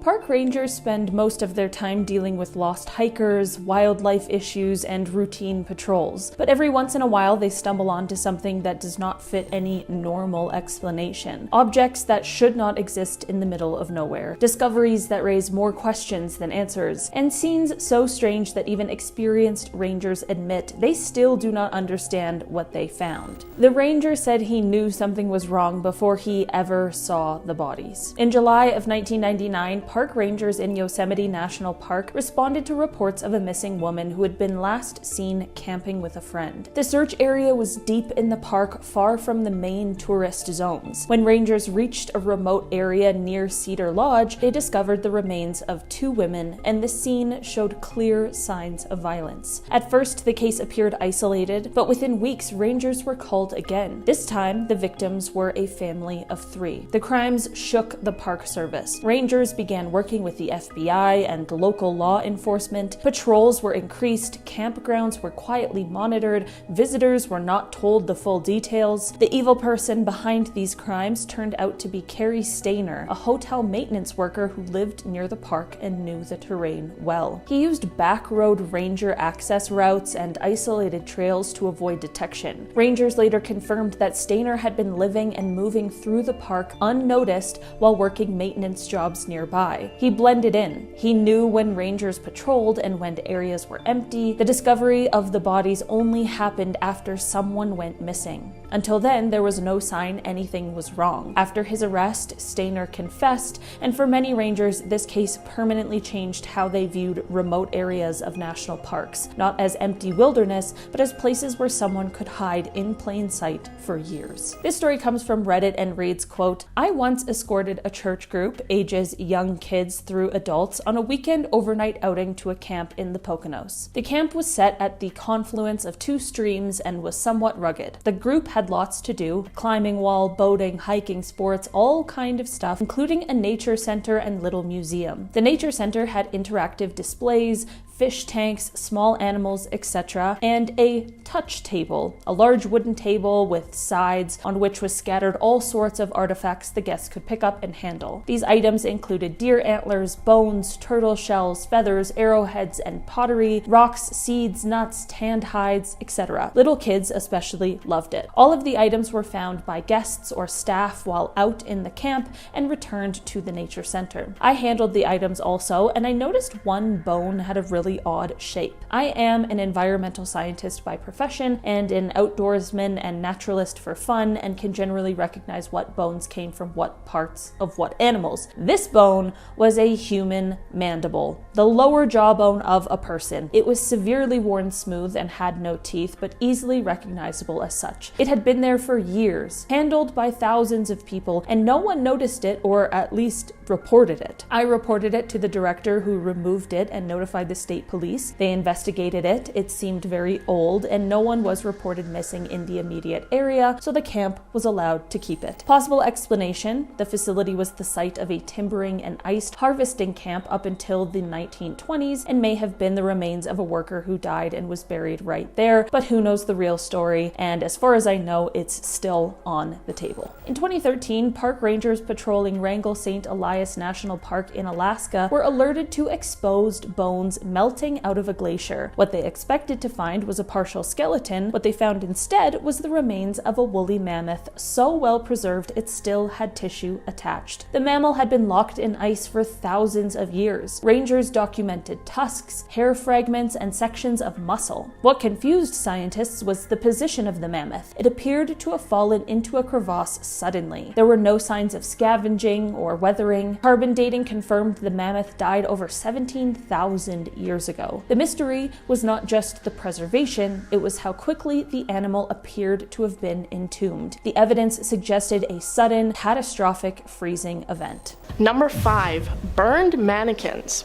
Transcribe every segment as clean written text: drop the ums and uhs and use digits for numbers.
Park rangers spend most of their time dealing with lost hikers, wildlife issues, and routine patrols. But every once in a while, they stumble onto something that does not fit any normal explanation. Objects that should not exist in the middle of nowhere. Discoveries that raise more questions than answers. And scenes so strange that even experienced rangers admit they still do not understand what they found. The ranger said he knew something was wrong before he ever saw the bodies. In July of 1999, park rangers in Yosemite National Park responded to reports of a missing woman who had been last seen camping with a friend. The search area was deep in the park, far from the main tourist zones. When rangers reached a remote area near Cedar Lodge, they discovered the remains of 2 women, and the scene showed clear signs of violence. At first, the case appeared isolated, but within weeks, rangers were called again. This time, the victims were a family of 3. The crimes shook the Park Service. Rangers began working with the FBI and local law enforcement. Patrols were increased, campgrounds were quietly monitored, visitors were not told the full details. The evil person behind these crimes turned out to be Carrie Stainer, a hotel maintenance worker who lived near the park and knew the terrain well. He used back road ranger access routes and isolated trails to avoid detection. Rangers later confirmed that Stainer had been living and moving through the park unnoticed while working maintenance jobs nearby. He blended in. He knew when rangers patrolled and when areas were empty. The discovery of the bodies only happened after someone went missing. Until then, there was no sign anything was wrong. After his arrest, Stainer confessed, and for many rangers, this case permanently changed how they viewed remote areas of national parks, not as empty wilderness, but as places where someone could hide in plain sight for years. This story comes from Reddit and reads, quote, "I once escorted a church group, ages young kids through adults, on a weekend overnight outing to a camp in the Poconos. The camp was set at the confluence of 2 streams and was somewhat rugged. The group had lots to do, climbing wall, boating, hiking, sports, all kind of stuff, including a nature center and little museum. The nature center had interactive displays, fish tanks, small animals, etc., and a touch table, a large wooden table with sides on which was scattered all sorts of artifacts the guests could pick up and handle. These items included deer antlers, bones, turtle shells, feathers, arrowheads, and pottery, rocks, seeds, nuts, tanned hides, etc. Little kids especially loved it. All of the items were found by guests or staff while out in the camp and returned to the nature center. I handled the items also, and I noticed one bone had a really odd shape. I am an environmental scientist by profession and an outdoorsman and naturalist for fun, and can generally recognize what bones came from what parts of what animals. This bone was a human mandible, the lower jawbone of a person. It was severely worn smooth and had no teeth, but easily recognizable as such. It had been there for years, handled by thousands of people, and no one noticed it, or at least reported it. I reported it to the director, who removed it and notified the state police. They investigated it. It seemed very old, and no one was reported missing in the immediate area, so the camp was allowed to keep it. Possible explanation: the facility was the site of a timbering and ice harvesting camp up until the 1920s, and may have been the remains of a worker who died and was buried right there, but who knows the real story, and as far as I know, it's still on the table. In 2013, park rangers patrolling Wrangell St. Elias National Park in Alaska were alerted to exposed bones melting out of a glacier. What they expected to find was a partial skeleton. What they found instead was the remains of a woolly mammoth, so well preserved it still had tissue attached. The mammal had been locked in ice for thousands of years. Rangers documented tusks, hair fragments, and sections of muscle. What confused scientists was the position of the mammoth. It appeared to have fallen into a crevasse suddenly. There were no signs of scavenging or weathering. Carbon dating confirmed the mammoth died over 17,000 years ago. The mystery was not just the preservation, it was how quickly the animal appeared to have been entombed. The evidence suggested a sudden, catastrophic freezing event. Number 5. Burned mannequins.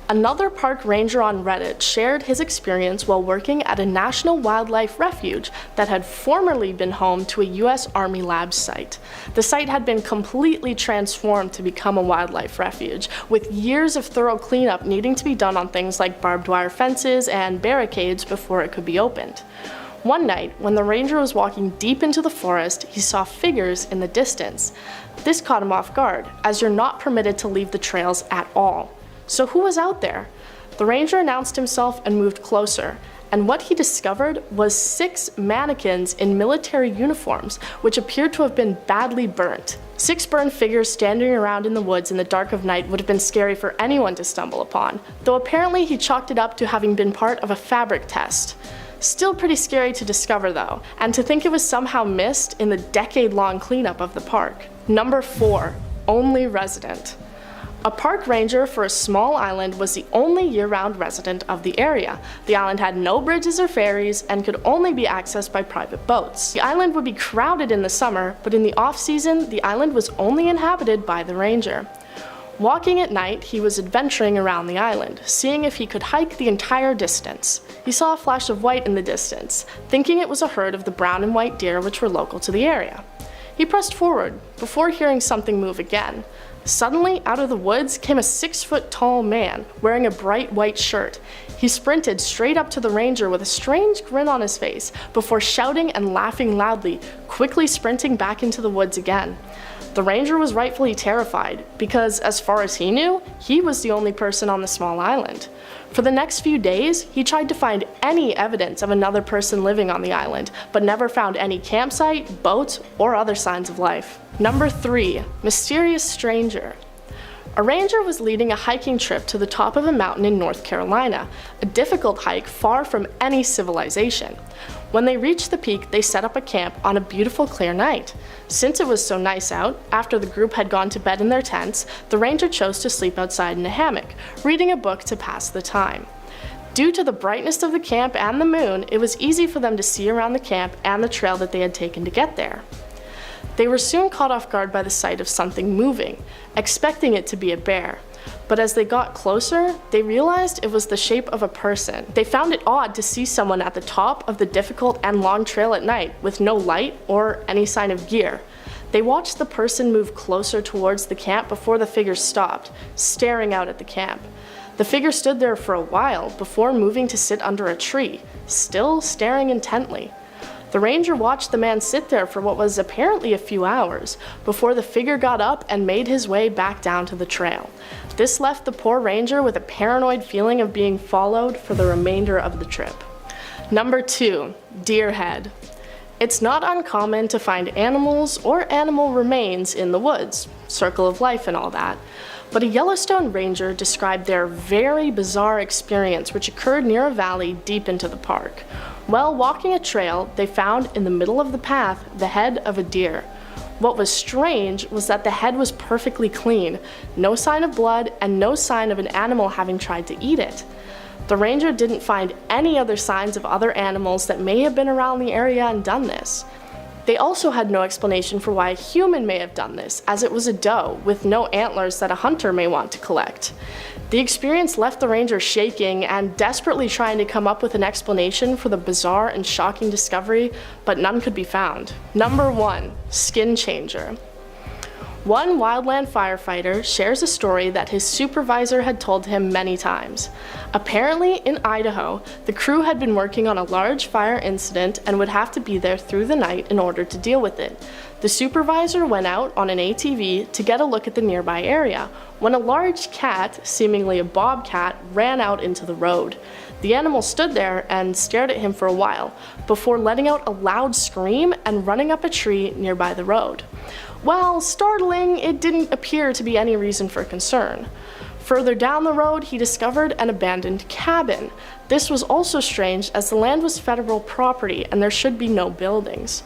Another park ranger on Reddit shared his experience while working at a national wildlife refuge that had formerly been home to a U.S. Army lab site. The site had been completely transformed to become a wildlife refuge, with years of thorough cleanup needing to be done on things like barbed wire fences and barricades before it could be opened. One night, when the ranger was walking deep into the forest, he saw figures in the distance. This caught him off guard, as you're not permitted to leave the trails at all. So who was out there? The ranger announced himself and moved closer, and what he discovered was 6 mannequins in military uniforms, which appeared to have been badly burnt. 6 burned figures standing around in the woods in the dark of night would have been scary for anyone to stumble upon, though apparently he chalked it up to having been part of a fabric test. Still pretty scary to discover though, and to think it was somehow missed in the decade-long cleanup of the park. Number 4, only resident. A park ranger for a small island was the only year-round resident of the area. The island had no bridges or ferries and could only be accessed by private boats. The island would be crowded in the summer, but in the off-season, the island was only inhabited by the ranger. Walking at night, he was adventuring around the island, seeing if he could hike the entire distance. He saw a flash of white in the distance, thinking it was a herd of the brown and white deer which were local to the area. He pressed forward, before hearing something move again. Suddenly, out of the woods came a 6-foot-tall man, wearing a bright white shirt. He sprinted straight up to the ranger with a strange grin on his face, before shouting and laughing loudly, quickly sprinting back into the woods again. The ranger was rightfully terrified, because as far as he knew, he was the only person on the small island. For the next few days, he tried to find any evidence of another person living on the island, but never found any campsite, boat, or other signs of life. Number 3, mysterious stranger. A ranger was leading a hiking trip to the top of a mountain in North Carolina, a difficult hike far from any civilization. When they reached the peak, they set up a camp on a beautiful clear night. Since it was so nice out, after the group had gone to bed in their tents, the ranger chose to sleep outside in a hammock, reading a book to pass the time. Due to the brightness of the camp and the moon, it was easy for them to see around the camp and the trail that they had taken to get there. They were soon caught off guard by the sight of something moving, expecting it to be a bear. But as they got closer, they realized it was the shape of a person. They found it odd to see someone at the top of the difficult and long trail at night with no light or any sign of gear. They watched the person move closer towards the camp before the figure stopped, staring out at the camp. The figure stood there for a while before moving to sit under a tree, still staring intently. The ranger watched the man sit there for what was apparently a few hours, before the figure got up and made his way back down to the trail. This left the poor ranger with a paranoid feeling of being followed for the remainder of the trip. Number 2, deer head. It's not uncommon to find animals or animal remains in the woods, circle of life and all that. But a Yellowstone ranger described their very bizarre experience which occurred near a valley deep into the park. While walking a trail, they found in the middle of the path the head of a deer. What was strange was that the head was perfectly clean, no sign of blood and no sign of an animal having tried to eat it. The ranger didn't find any other signs of other animals that may have been around the area and done this. They also had no explanation for why a human may have done this, as it was a doe with no antlers that a hunter may want to collect. The experience left the ranger shaking and desperately trying to come up with an explanation for the bizarre and shocking discovery, but none could be found. Number 1, skin changer. One wildland firefighter shares a story that his supervisor had told him many times. Apparently, in Idaho, the crew had been working on a large fire incident and would have to be there through the night in order to deal with it. The supervisor went out on an ATV to get a look at the nearby area, when a large cat, seemingly a bobcat, ran out into the road. The animal stood there and stared at him for a while, before letting out a loud scream and running up a tree nearby the road. While startling, it didn't appear to be any reason for concern. Further down the road, he discovered an abandoned cabin. This was also strange, as the land was federal property and there should be no buildings.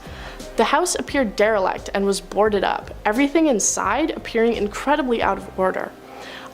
The house appeared derelict and was boarded up, everything inside appearing incredibly out of order.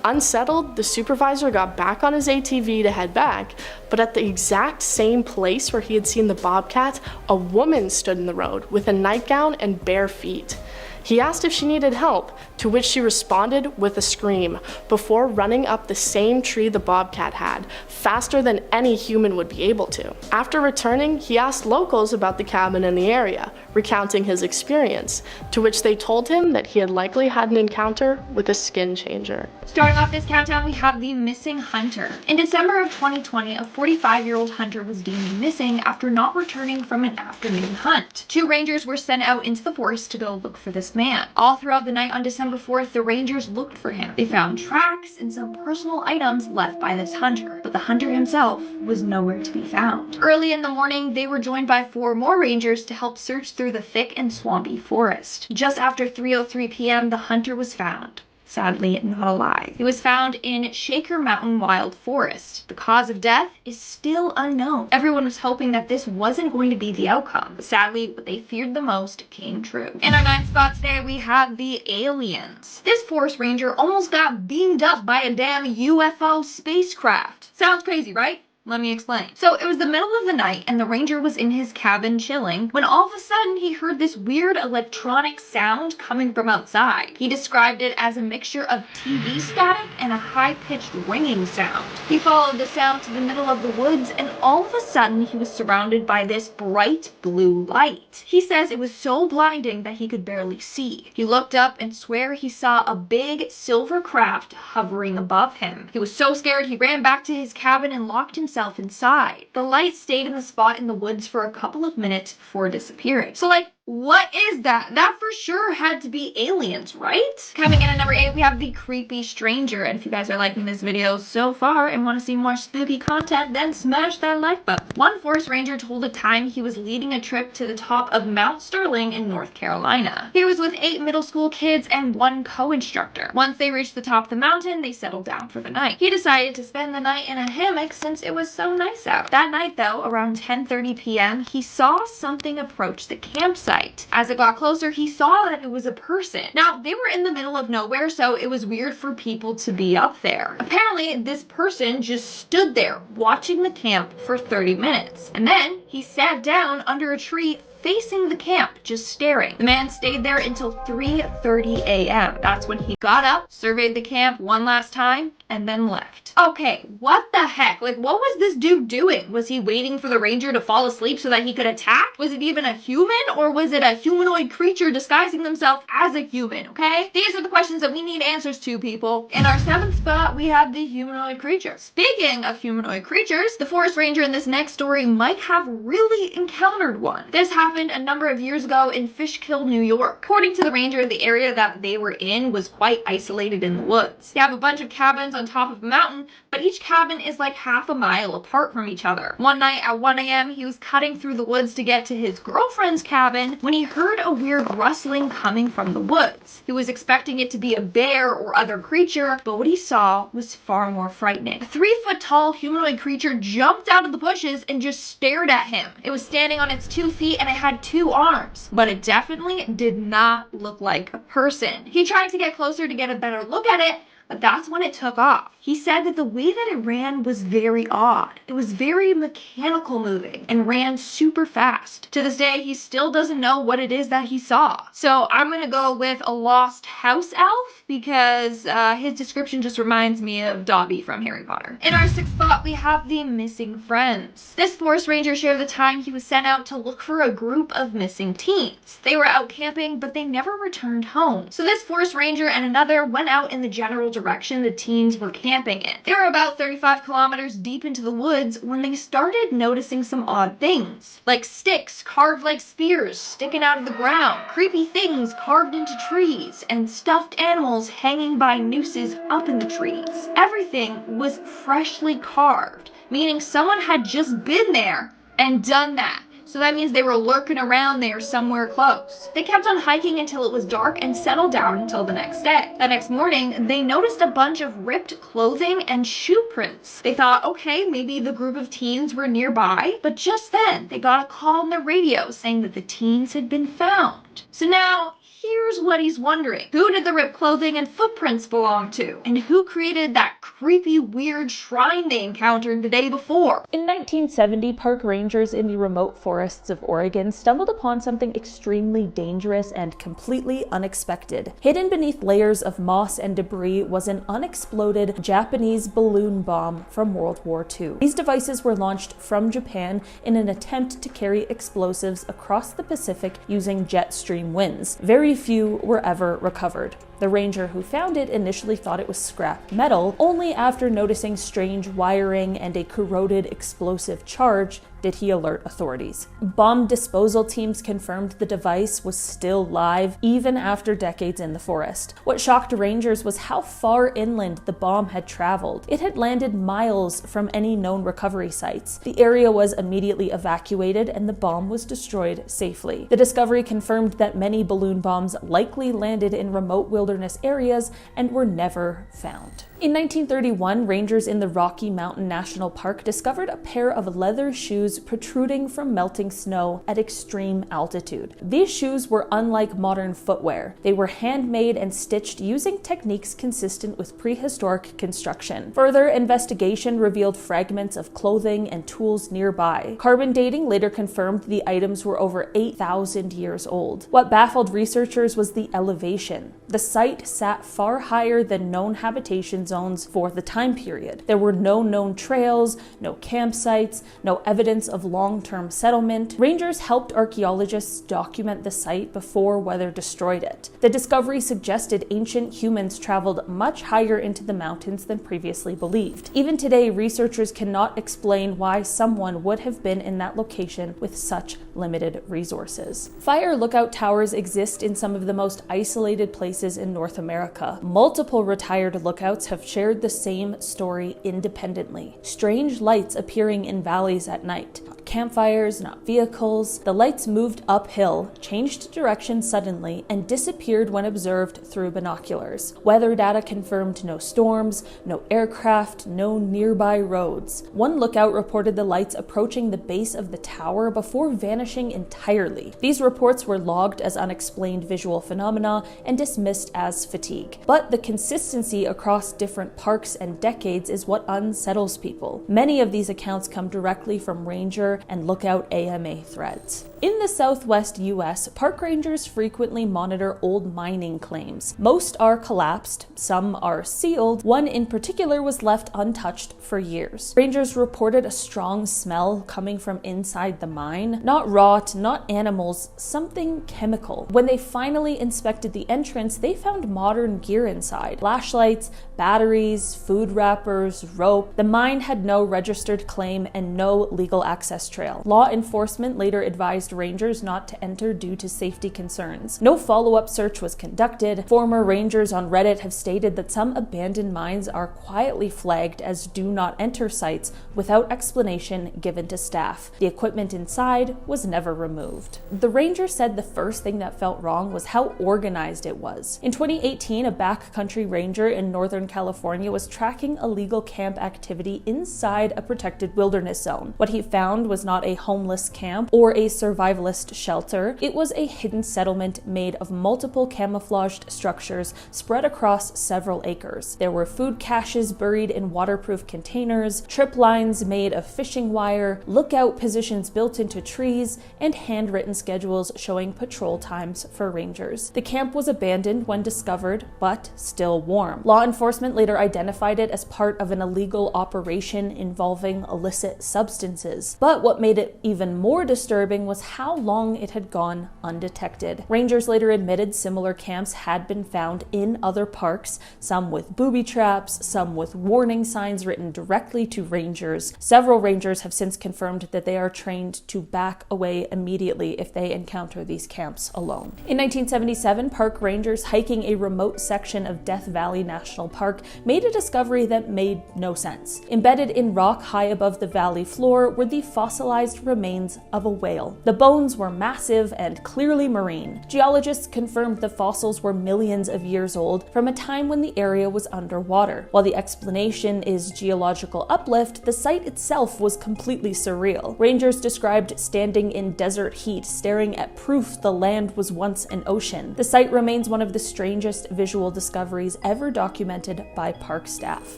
Unsettled, the supervisor got back on his ATV to head back, but at the exact same place where he had seen the bobcat, a woman stood in the road with a nightgown and bare feet. He asked if she needed help, to which she responded with a scream, before running up the same tree the bobcat had, faster than any human would be able to. After returning, he asked locals about the cabin in the area, recounting his experience, to which they told him that he had likely had an encounter with a skin changer. Starting off this countdown, we have the missing hunter. In December of 2020, a 45-year-old hunter was deemed missing after not returning from an afternoon hunt. 2 rangers were sent out into the forest to go look for this man. All throughout the night on December 4th, the rangers looked for him. They found tracks and some personal items left by this hunter, but the hunter himself was nowhere to be found. Early in the morning, they were joined by 4 more rangers to help search through the thick and swampy forest. Just after 3:03 p.m., the hunter was found. Sadly, not alive. He was found in Shaker Mountain Wild Forest. The cause of death is still unknown. Everyone was hoping that this wasn't going to be the outcome, but sadly, what they feared the most came true. In our 9th spot today, we have the aliens. This forest ranger almost got beamed up by a damn UFO spacecraft. Sounds crazy, right? Let me explain. So it was the middle of the night and the ranger was in his cabin chilling when all of a sudden he heard this weird electronic sound coming from outside. He described it as a mixture of TV static and a high-pitched ringing sound. He followed the sound to the middle of the woods and all of a sudden he was surrounded by this bright blue light. He says it was so blinding that he could barely see. He looked up and swear he saw a big silver craft hovering above him. He was so scared he ran back to his cabin and locked himself inside. The light stayed in the spot in the woods for a couple of minutes before disappearing. So what is that? That for sure had to be aliens, right? Coming in at number 8, we have the creepy stranger. And if you guys are liking this video so far and want to see more spooky content, then smash that like button. One forest ranger told a time he was leading a trip to the top of Mount Sterling in North Carolina. He was with 8 middle school kids and 1 co-instructor. Once they reached the top of the mountain, they settled down for the night. He decided to spend the night in a hammock since it was so nice out. That night though, around 10:30 p.m., he saw something approach the campsite. As it got closer, he saw that it was a person. Now, they were in the middle of nowhere, so it was weird for people to be up there. Apparently, this person just stood there watching the camp for 30 minutes. And then he sat down under a tree facing the camp, just staring. The man stayed there until 3:30 a.m. That's when he got up, surveyed the camp one last time, and then left. Okay, what the heck? What was this dude doing? Was he waiting for the ranger to fall asleep so that he could attack? Was it even a human, or was it a humanoid creature disguising themselves as a human, okay? These are the questions that we need answers to, people. In our 7th spot, we have the humanoid creature. Speaking of humanoid creatures, the forest ranger in this next story might have really encountered one. This happened a number of years ago in Fishkill, New York. According to the ranger, the area that they were in was quite isolated in the woods. They have a bunch of cabins on top of a mountain, but each cabin is like half a mile apart from each other. One night at 1 a.m., he was cutting through the woods to get to his girlfriend's cabin when he heard a weird rustling coming from the woods. He was expecting it to be a bear or other creature, but what he saw was far more frightening. A 3-foot-tall humanoid creature jumped out of the bushes and just stared at him. It was standing on its 2 feet and it had 2 arms, but it definitely did not look like a person. He tried to get closer to get a better look at it, but that's when it took off. He said that the way that it ran was very odd. It was very mechanical moving and ran super fast. To this day, he still doesn't know what it is that he saw. So I'm gonna go with a lost house elf because his description just reminds me of Dobby from Harry Potter. In our 6th spot, we have the missing friends. This forest ranger shared the time he was sent out to look for a group of missing teens. They were out camping, but they never returned home. So this forest ranger and another went out in the general direction the teens were camping in. They were about 35 kilometers deep into the woods when they started noticing some odd things, like sticks carved like spears sticking out of the ground, creepy things carved into trees, and stuffed animals hanging by nooses up in the trees. Everything was freshly carved, meaning someone had just been there and done that. So that means they were lurking around there somewhere close. They kept on hiking until it was dark and settled down until the next day. The next morning, they noticed a bunch of ripped clothing and shoe prints. They thought, okay, maybe the group of teens were nearby, but just then they got a call on the radio saying that the teens had been found. So now, here's what he's wondering. Who did the ripped clothing and footprints belong to? And who created that creepy, weird shrine they encountered the day before. In 1970, park rangers in the remote forests of Oregon stumbled upon something extremely dangerous and completely unexpected. Hidden beneath layers of moss and debris was an unexploded Japanese balloon bomb from World War II. These devices were launched from Japan in an attempt to carry explosives across the Pacific using jet stream winds. Very few were ever recovered. The ranger who found it initially thought it was scrap metal. Only after noticing strange wiring and a corroded explosive charge did he alert authorities. Bomb disposal teams confirmed the device was still live even after decades in the forest. What shocked rangers was how far inland the bomb had traveled. It had landed miles from any known recovery sites. The area was immediately evacuated and the bomb was destroyed safely. The discovery confirmed that many balloon bombs likely landed in remote wilderness areas and were never found. In 1931, rangers in the Rocky Mountain National Park discovered a pair of leather shoes protruding from melting snow at extreme altitude. These shoes were unlike modern footwear. They were handmade and stitched using techniques consistent with prehistoric construction. Further investigation revealed fragments of clothing and tools nearby. Carbon dating later confirmed the items were over 8,000 years old. What baffled researchers was the elevation. The site sat far higher than known habitation zones for the time period. There were no known trails, no campsites, no evidence of long-term settlement. Rangers helped archaeologists document the site before weather destroyed it. The discovery suggested ancient humans traveled much higher into the mountains than previously believed. Even today, researchers cannot explain why someone would have been in that location with such limited resources. Fire lookout towers exist in some of the most isolated places in North America. Multiple retired lookouts have shared the same story independently. Strange lights appearing in valleys at night. Not campfires, not vehicles. The lights moved uphill, changed direction suddenly, and disappeared when observed through binoculars. Weather data confirmed no storms, no aircraft, no nearby roads. One lookout reported the lights approaching the base of the tower before vanishing entirely. These reports were logged as unexplained visual phenomena and dismissed as fatigue. But the consistency across different parks and decades is what unsettles people. Many of these accounts come directly from ranger and lookout AMA threads. In the southwest US, park rangers frequently monitor old mining claims. Most are collapsed, some are sealed. One in particular was left untouched for years. Rangers reported a strong smell coming from inside the mine. Not rot, not animals, something chemical. When they finally inspected the entrance, they found modern gear inside. Flashlights, batteries, food wrappers, rope. The mine had no registered claim and no legal access trail. Law enforcement later advised rangers not to enter due to safety concerns. No follow-up search was conducted. Former rangers on Reddit have stated that some abandoned mines are quietly flagged as do not enter sites without explanation given to staff. The equipment inside was never removed. The ranger said the first thing that felt wrong was how organized it was. In 2018, a backcountry ranger in Northern California was tracking illegal camp activity inside a protected wilderness zone. What he found was not a homeless camp or a survivalist shelter. It was a hidden settlement made of multiple camouflaged structures spread across several acres. There were food caches buried in waterproof containers, trip lines made of fishing wire, lookout positions built into trees, and handwritten schedules showing patrol times for rangers. The camp was abandoned when discovered, but still warm. Law enforcement later identified it as part of an illegal operation involving illicit substances. But what made it even more disturbing was how long it had gone undetected. Rangers later admitted similar camps had been found in other parks, some with booby traps, some with warning signs written directly to rangers. Several rangers have since confirmed that they are trained to back away immediately if they encounter these camps alone. In 1977, park rangers hiking a remote section of Death Valley National Park made a discovery that made no sense. Embedded in rock high above the valley floor were the fossilized remains of a whale. The bones were massive and clearly marine. Geologists confirmed the fossils were millions of years old from a time when the area was underwater. While the explanation is geological uplift, the site itself was completely surreal. Rangers described standing standing in desert heat, staring at proof the land was once an ocean. The site remains one of the strangest visual discoveries ever documented by park staff.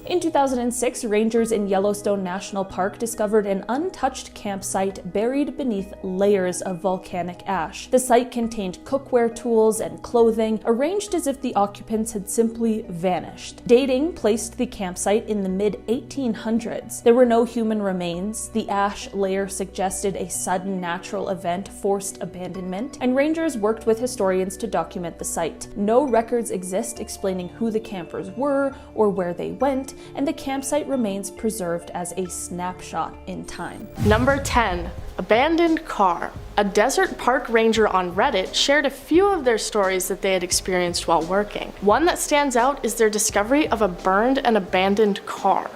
In 2006, rangers in Yellowstone National Park discovered an untouched campsite buried beneath layers of volcanic ash. The site contained cookware tools and clothing, arranged as if the occupants had simply vanished. Dating placed the campsite in the mid-1800s. There were no human remains. The ash layer suggested a sudden natural event forced abandonment, and rangers worked with historians to document the site. No records exist explaining who the campers were or where they went, and the campsite remains preserved as a snapshot in time. Number 10. Abandoned car. A desert park ranger on Reddit shared a few of their stories that they had experienced while working. One that stands out is their discovery of a burned and abandoned car.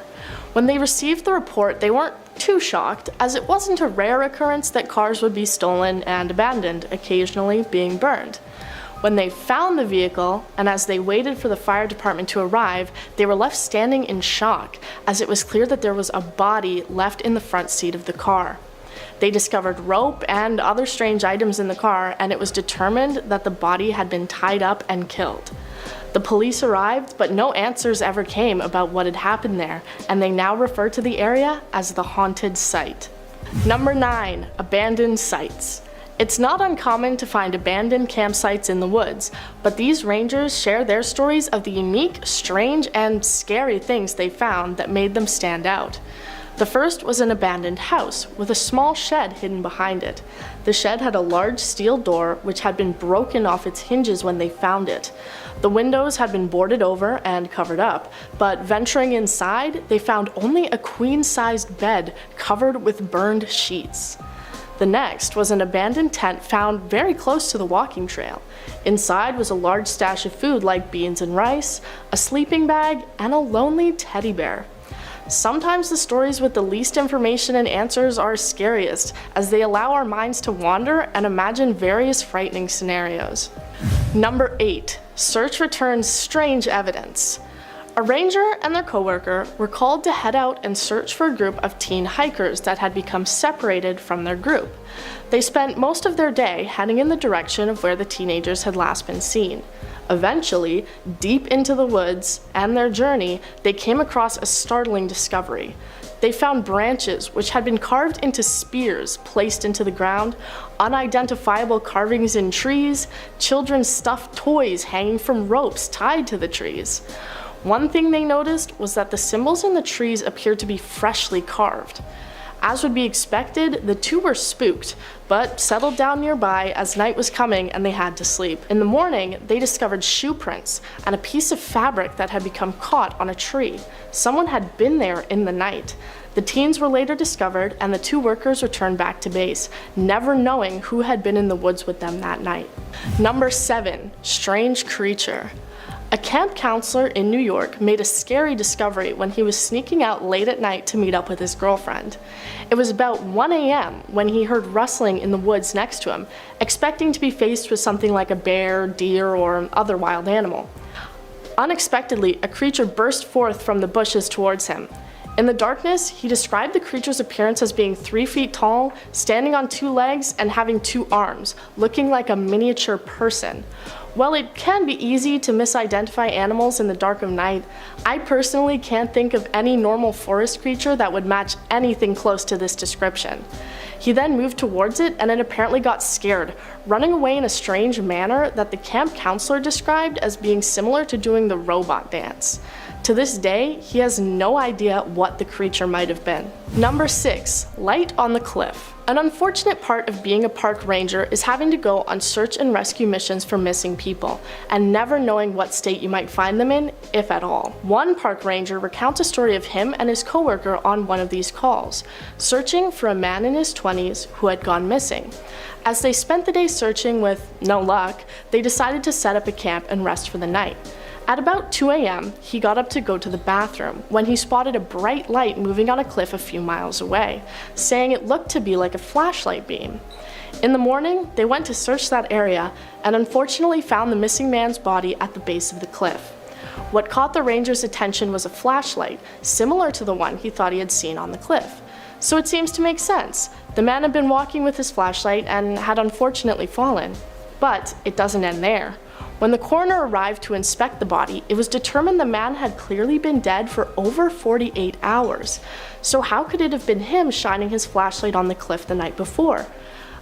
When they received the report, they weren't too shocked, as it wasn't a rare occurrence that cars would be stolen and abandoned, occasionally being burned. When they found the vehicle, and as they waited for the fire department to arrive, they were left standing in shock, as it was clear that there was a body left in the front seat of the car. They discovered rope and other strange items in the car, and it was determined that the body had been tied up and killed. The police arrived, but no answers ever came about what had happened there, and they now refer to the area as the haunted site. Number 9. Abandoned sites. It's not uncommon to find abandoned campsites in the woods, but these rangers share their stories of the unique, strange, and scary things they found that made them stand out. The first was an abandoned house with a small shed hidden behind it. The shed had a large steel door which had been broken off its hinges when they found it. The windows had been boarded over and covered up, but venturing inside, they found only a queen-sized bed covered with burned sheets. The next was an abandoned tent found very close to the walking trail. Inside was a large stash of food like beans and rice, a sleeping bag, and a lonely teddy bear. Sometimes the stories with the least information and answers are scariest, as they allow our minds to wander and imagine various frightening scenarios. Number 8. Search returns strange evidence. A ranger and their coworker were called to head out and search for a group of teen hikers that had become separated from their group. They spent most of their day heading in the direction of where the teenagers had last been seen. Eventually, deep into the woods and their journey, they came across a startling discovery. They found branches which had been carved into spears placed into the ground, unidentifiable carvings in trees, children's stuffed toys hanging from ropes tied to the trees. One thing they noticed was that the symbols in the trees appeared to be freshly carved. As would be expected, the two were spooked, but settled down nearby as night was coming and they had to sleep. In the morning, they discovered shoe prints and a piece of fabric that had become caught on a tree. Someone had been there in the night. The teens were later discovered and the two workers returned back to base, never knowing who had been in the woods with them that night. Number 7. Strange creature. A camp counselor in New York made a scary discovery when he was sneaking out late at night to meet up with his girlfriend. It was about 1 a.m. when he heard rustling in the woods next to him, expecting to be faced with something like a bear, deer, or other wild animal. Unexpectedly, a creature burst forth from the bushes towards him. In the darkness, he described the creature's appearance as being 3 feet tall, standing on 2 legs, and having 2 arms, looking like a miniature person. While it can be easy to misidentify animals in the dark of night, I personally can't think of any normal forest creature that would match anything close to this description. He then moved towards it and it apparently got scared, running away in a strange manner that the camp counselor described as being similar to doing the robot dance. To this day, he has no idea what the creature might have been. Number 6. Light on the cliff. An unfortunate part of being a park ranger is having to go on search and rescue missions for missing people, and never knowing what state you might find them in, if at all. One park ranger recounts a story of him and his coworker on one of these calls, searching for a man in his 20s who had gone missing. As they spent the day searching with no luck, they decided to set up a camp and rest for the night. At about 2 a.m., he got up to go to the bathroom when he spotted a bright light moving on a cliff a few miles away, saying it looked to be like a flashlight beam. In the morning, they went to search that area and unfortunately found the missing man's body at the base of the cliff. What caught the ranger's attention was a flashlight, similar to the one he thought he had seen on the cliff. So it seems to make sense. The man had been walking with his flashlight and had unfortunately fallen. But it doesn't end there. When the coroner arrived to inspect the body, it was determined the man had clearly been dead for over 48 hours. So how could it have been him shining his flashlight on the cliff the night before?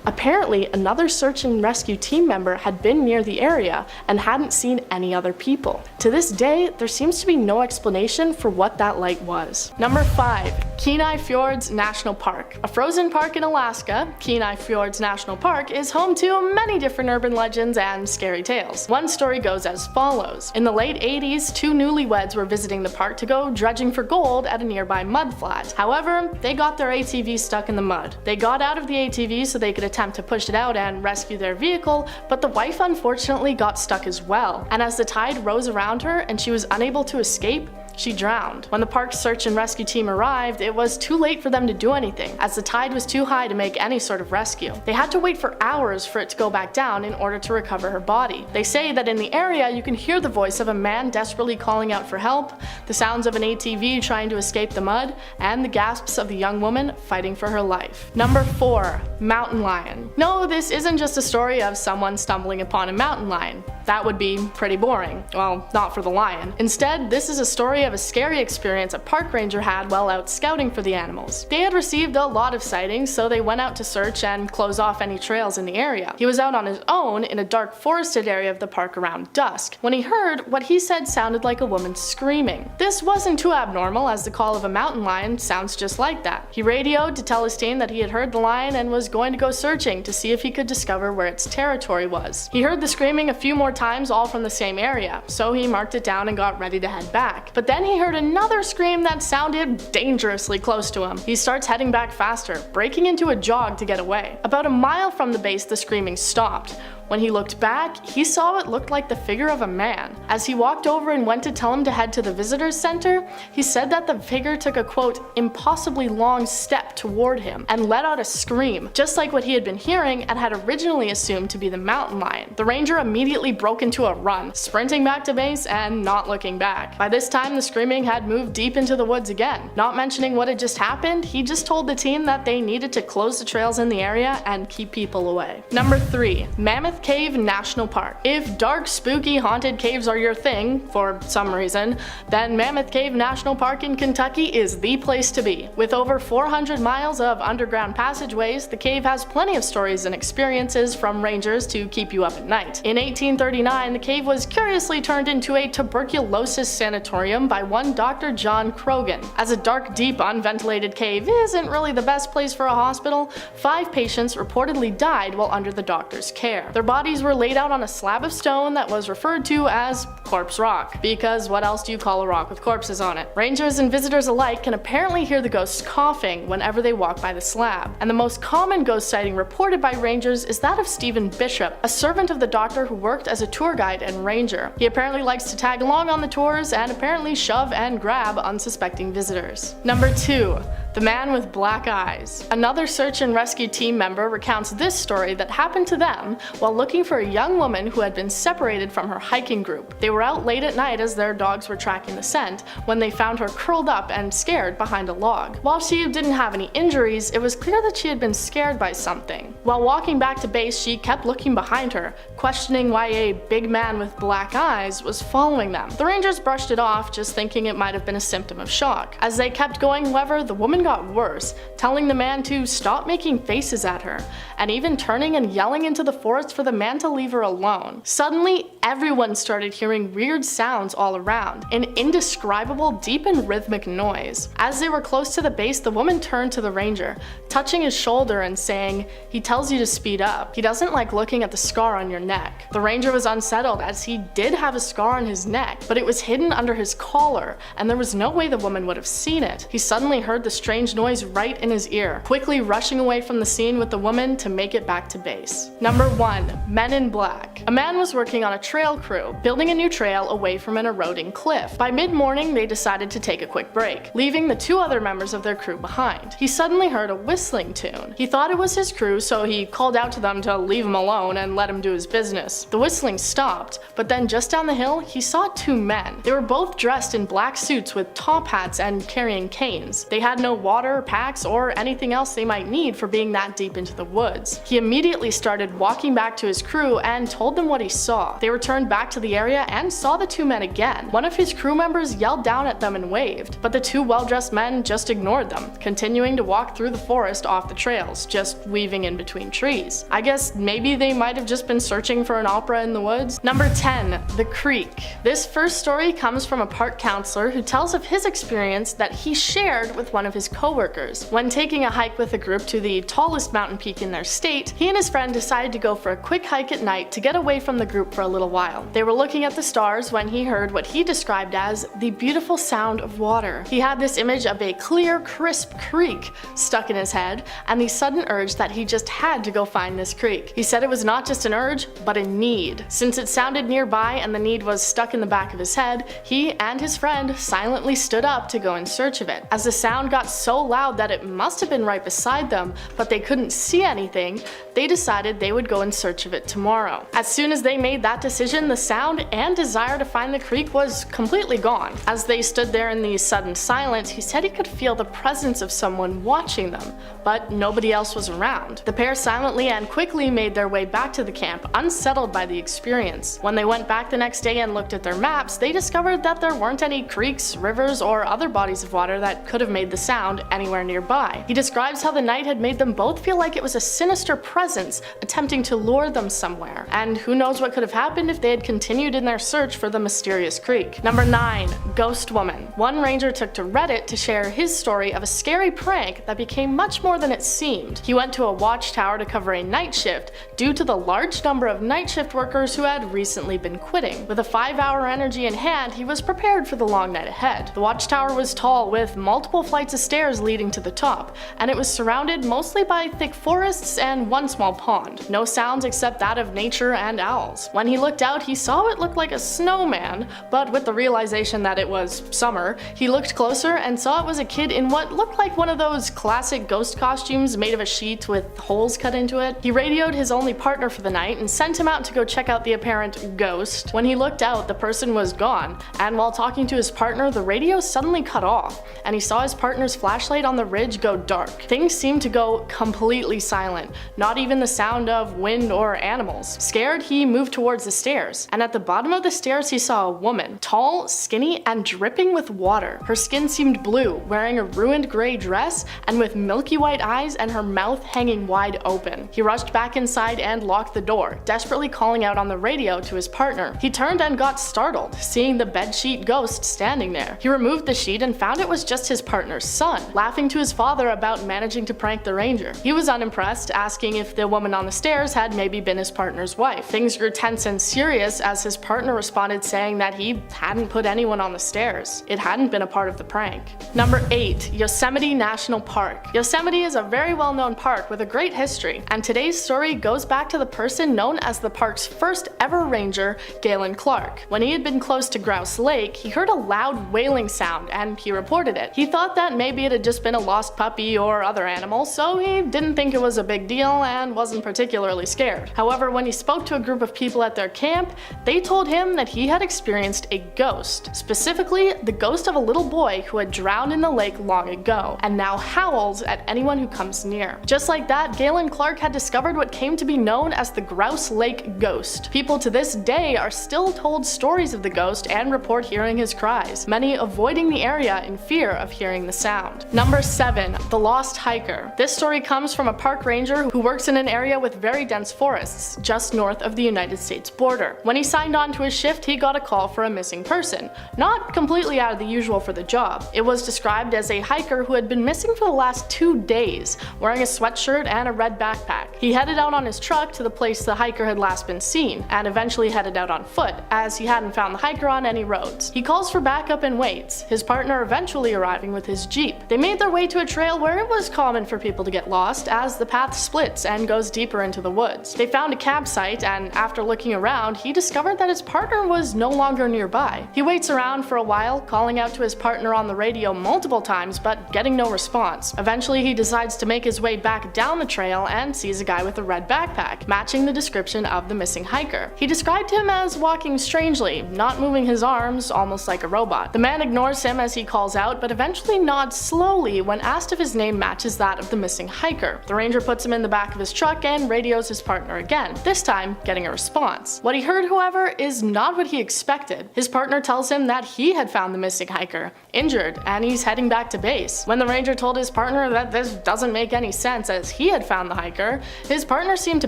Apparently, another search and rescue team member had been near the area and hadn't seen any other people. To this day, there seems to be no explanation for what that light was. Number 5. Kenai Fjords National Park. A frozen park in Alaska, Kenai Fjords National Park is home to many different urban legends and scary tales. One story goes as follows. In the late 80s, 2 newlyweds were visiting the park to go dredging for gold at a nearby mudflat. However, they got their ATV stuck in the mud. They got out of the ATV so they could attempt to push it out and rescue their vehicle, but the wife unfortunately got stuck as well. And as the tide rose around her and she was unable to escape, she drowned. When the park's search and rescue team arrived, it was too late for them to do anything, as the tide was too high to make any sort of rescue. They had to wait for hours for it to go back down in order to recover her body. They say that in the area you can hear the voice of a man desperately calling out for help, the sounds of an ATV trying to escape the mud, and the gasps of the young woman fighting for her life. Number 4. Mountain lion. No, this isn't just a story of someone stumbling upon a mountain lion. That would be pretty boring. Well, not for the lion. Instead, this is a story of a scary experience a park ranger had while out scouting for the animals. They had received a lot of sightings, so they went out to search and close off any trails in the area. He was out on his own in a dark forested area of the park around dusk, when he heard what he said sounded like a woman screaming. This wasn't too abnormal, as the call of a mountain lion sounds just like that. He radioed to tell his team that he had heard the lion and was going to go searching to see if he could discover where its territory was. He heard the screaming a few more times, all from the same area, so he marked it down and got ready to head back. But then he heard another scream that sounded dangerously close to him. He starts heading back faster, breaking into a jog to get away. About a mile from the base, the screaming stopped. When he looked back, he saw what looked like the figure of a man. As he walked over and went to tell him to head to the visitors center, he said that the figure took a quote, impossibly long step toward him and let out a scream, just like what he had been hearing and had originally assumed to be the mountain lion. The ranger immediately broke into a run, sprinting back to base and not looking back. By this time, the screaming had moved deep into the woods again. Not mentioning what had just happened, he just told the team that they needed to close the trails in the area and keep people away. Number 3. Mammoth Cave National Park. If dark, spooky, haunted caves are your thing, for some reason, then Mammoth Cave National Park in Kentucky is the place to be. With over 400 miles of underground passageways, the cave has plenty of stories and experiences from rangers to keep you up at night. In 1839, the cave was curiously turned into a tuberculosis sanatorium by one Dr. John Croghan. As a dark, deep, unventilated cave isn't really the best place for a hospital, 5 patients reportedly died while under the doctor's care. Their bodies were laid out on a slab of stone that was referred to as Corpse Rock, because what else do you call a rock with corpses on it? Rangers and visitors alike can apparently hear the ghosts coughing whenever they walk by the slab, and the most common ghost sighting reported by rangers is that of Stephen Bishop, a servant of the doctor who worked as a tour guide and ranger. He apparently likes to tag along on the tours and apparently shove and grab unsuspecting visitors. Number 2. The man with black eyes. Another search and rescue team member recounts this story that happened to them while looking for a young woman who had been separated from her hiking group. They were out late at night as their dogs were tracking the scent when they found her curled up and scared behind a log. While she didn't have any injuries, it was clear that she had been scared by something. While walking back to base, she kept looking behind her, questioning why a big man with black eyes was following them. The rangers brushed it off, just thinking it might have been a symptom of shock. As they kept going, however, the woman got worse, telling the man to stop making faces at her, and even turning and yelling into the forest for the man to leave her alone. Suddenly, everyone started hearing weird sounds all around, an indescribable, deep and rhythmic noise. As they were close to the base, the woman turned to the ranger, touching his shoulder and saying, "He tells you to speed up. He doesn't like looking at the scar on your neck." The ranger was unsettled, as he did have a scar on his neck, but it was hidden under his collar, and there was no way the woman would have seen it. He suddenly heard the strange noise right in his ear, quickly rushing away from the scene with the woman to make it back to base. Number 1. Men in Black. A man was working on a trail crew, building a new trail away from an eroding cliff. By mid-morning, they decided to take a quick break, leaving the 2 other members of their crew behind. He suddenly heard a whistling tune. He thought it was his crew, so he called out to them to leave him alone and let him do his business. The whistling stopped, but then just down the hill, he saw 2 men. They were both dressed in black suits with top hats and carrying canes. They had no water, packs, or anything else they might need for being that deep into the woods. He immediately started walking back to his crew and told them what he saw. They returned back to the area and saw the two men again. One of his crew members yelled down at them and waved, but the two well-dressed men just ignored them, continuing to walk through the forest off the trails, just weaving in between trees. I guess maybe they might have just been searching for an opera in the woods. Number 10. The Creek. This first story comes from a park counselor who tells of his experience that he shared with one of his coworkers. When taking a hike with a group to the tallest mountain peak in their state, he and his friend decided to go for a quick hike at night to get away from the group for a little while. They were looking at the stars when he heard what he described as the beautiful sound of water. He had this image of a clear, crisp creek stuck in his head, and the sudden urge that he just had to go find this creek. He said it was not just an urge, but a need. Since it sounded nearby and the need was stuck in the back of his head, he and his friend silently stood up to go in search of it. As the sound got so loud that it must have been right beside them, but they couldn't see anything, they decided they would go in search of it tomorrow. As soon as they made that decision, the sound and desire to find the creek was completely gone. As they stood there in the sudden silence, he said he could feel the presence of someone watching them, but nobody else was around. The pair silently and quickly made their way back to the camp, unsettled by the experience. When they went back the next day and looked at their maps, they discovered that there weren't any creeks, rivers, or other bodies of water that could have made the sound anywhere nearby. He describes how the night had made them both feel like it was a sinister presence attempting to lure them somewhere, and who knows what could have happened if they had continued in their search for the mysterious creek. Number 9. Ghost Woman. One ranger took to Reddit to share his story of a scary prank that became much more than it seemed. He went to a watchtower to cover a night shift due to the large number of night shift workers who had recently been quitting. With a 5-hour energy in hand, he was prepared for the long night ahead. The watchtower was tall, with multiple flights of stairs leading to the top, and it was surrounded mostly by thick forests and one small pond. No sounds except that of nature and owls. When he looked out, he saw what looked like a snowman, but with the realization that it was summer, he looked closer and saw it was a kid in what looked like one of those classic ghost costumes made of a sheet with holes cut into it. He radioed his only partner for the night and sent him out to go check out the apparent ghost. When he looked out, the person was gone, and while talking to his partner, the radio suddenly cut off, and he saw his partner's flashlight on the ridge go dark. Things seemed to go completely silent, not even the sound of wind or animals. Scared, he moved towards the stairs, and at the bottom of the stairs he saw a woman, tall, skinny, and dripping with water. Her skin seemed blue, wearing a ruined gray dress, and with milky white eyes and her mouth hanging wide open. He rushed back inside and locked the door, desperately calling out on the radio to his partner. He turned and got startled, seeing the bedsheet ghost standing there. He removed the sheet and found it was just his partner's son, laughing to his father about managing to prank the ranger. He was unimpressed, asking if the woman on the stairs had maybe been his partner's wife. Things grew tense and serious as his partner responded saying that he hadn't put anyone on the stairs. It hadn't been a part of the prank. Number 8. Yosemite National Park. Yosemite is a very well-known park with a great history, and today's story goes back to the person known as the park's first ever ranger, Galen Clark. When he had been close to Grouse Lake, he heard a loud wailing sound and he reported it. He thought that maybe it had just been a lost puppy or other animal, so he didn't think it was a big deal and wasn't particularly scared. However, when he spoke to a group of people at their camp, they told him that he had experienced a ghost, specifically the ghost of a little boy who had drowned in the lake long ago, and now howls at anyone who comes near. Just like that, Galen Clark had discovered what came to be known as the Grouse Lake Ghost. People to this day are still told stories of the ghost and report hearing his cries, many avoiding the area in fear of hearing the sound. Number 7. The Lost Hiker. This story comes from a park ranger who works in an area with very dense forests, just north of the United States border. When he signed on to his shift, he got a call for a missing person, not completely out of the usual for the job. It was described as a hiker who had been missing for the last 2 days, wearing a sweatshirt and a red backpack. He headed out on his truck to the place the hiker had last been seen, and eventually headed out on foot, as he hadn't found the hiker on any roads. He calls for backup and waits, his partner eventually arriving with his jeep. They made their way to a trail where it was common for people to get lost, as the path splits and goes deeper into the woods. They found a campsite, and after looking around, he discovered that his partner was no longer nearby. He waits around for a while, calling out to his partner on the radio multiple times but getting no response. Eventually he decides to make his way back down the trail and sees a guy with a red backpack, matching the description of the missing hiker. He described him as walking strangely, not moving his arms, almost like a robot. The man ignores him as he calls out, but eventually nods slowly when asked if his name matches that of the missing hiker. The ranger puts him in the back of his truck and radios his partner again, this time getting a response. What he heard, however, is not what he expected. His partner tells him that he had found the missing hiker, injured, and he's heading back to base. When the ranger told his partner that this doesn't make any sense as he had found the hiker, his partner seemed to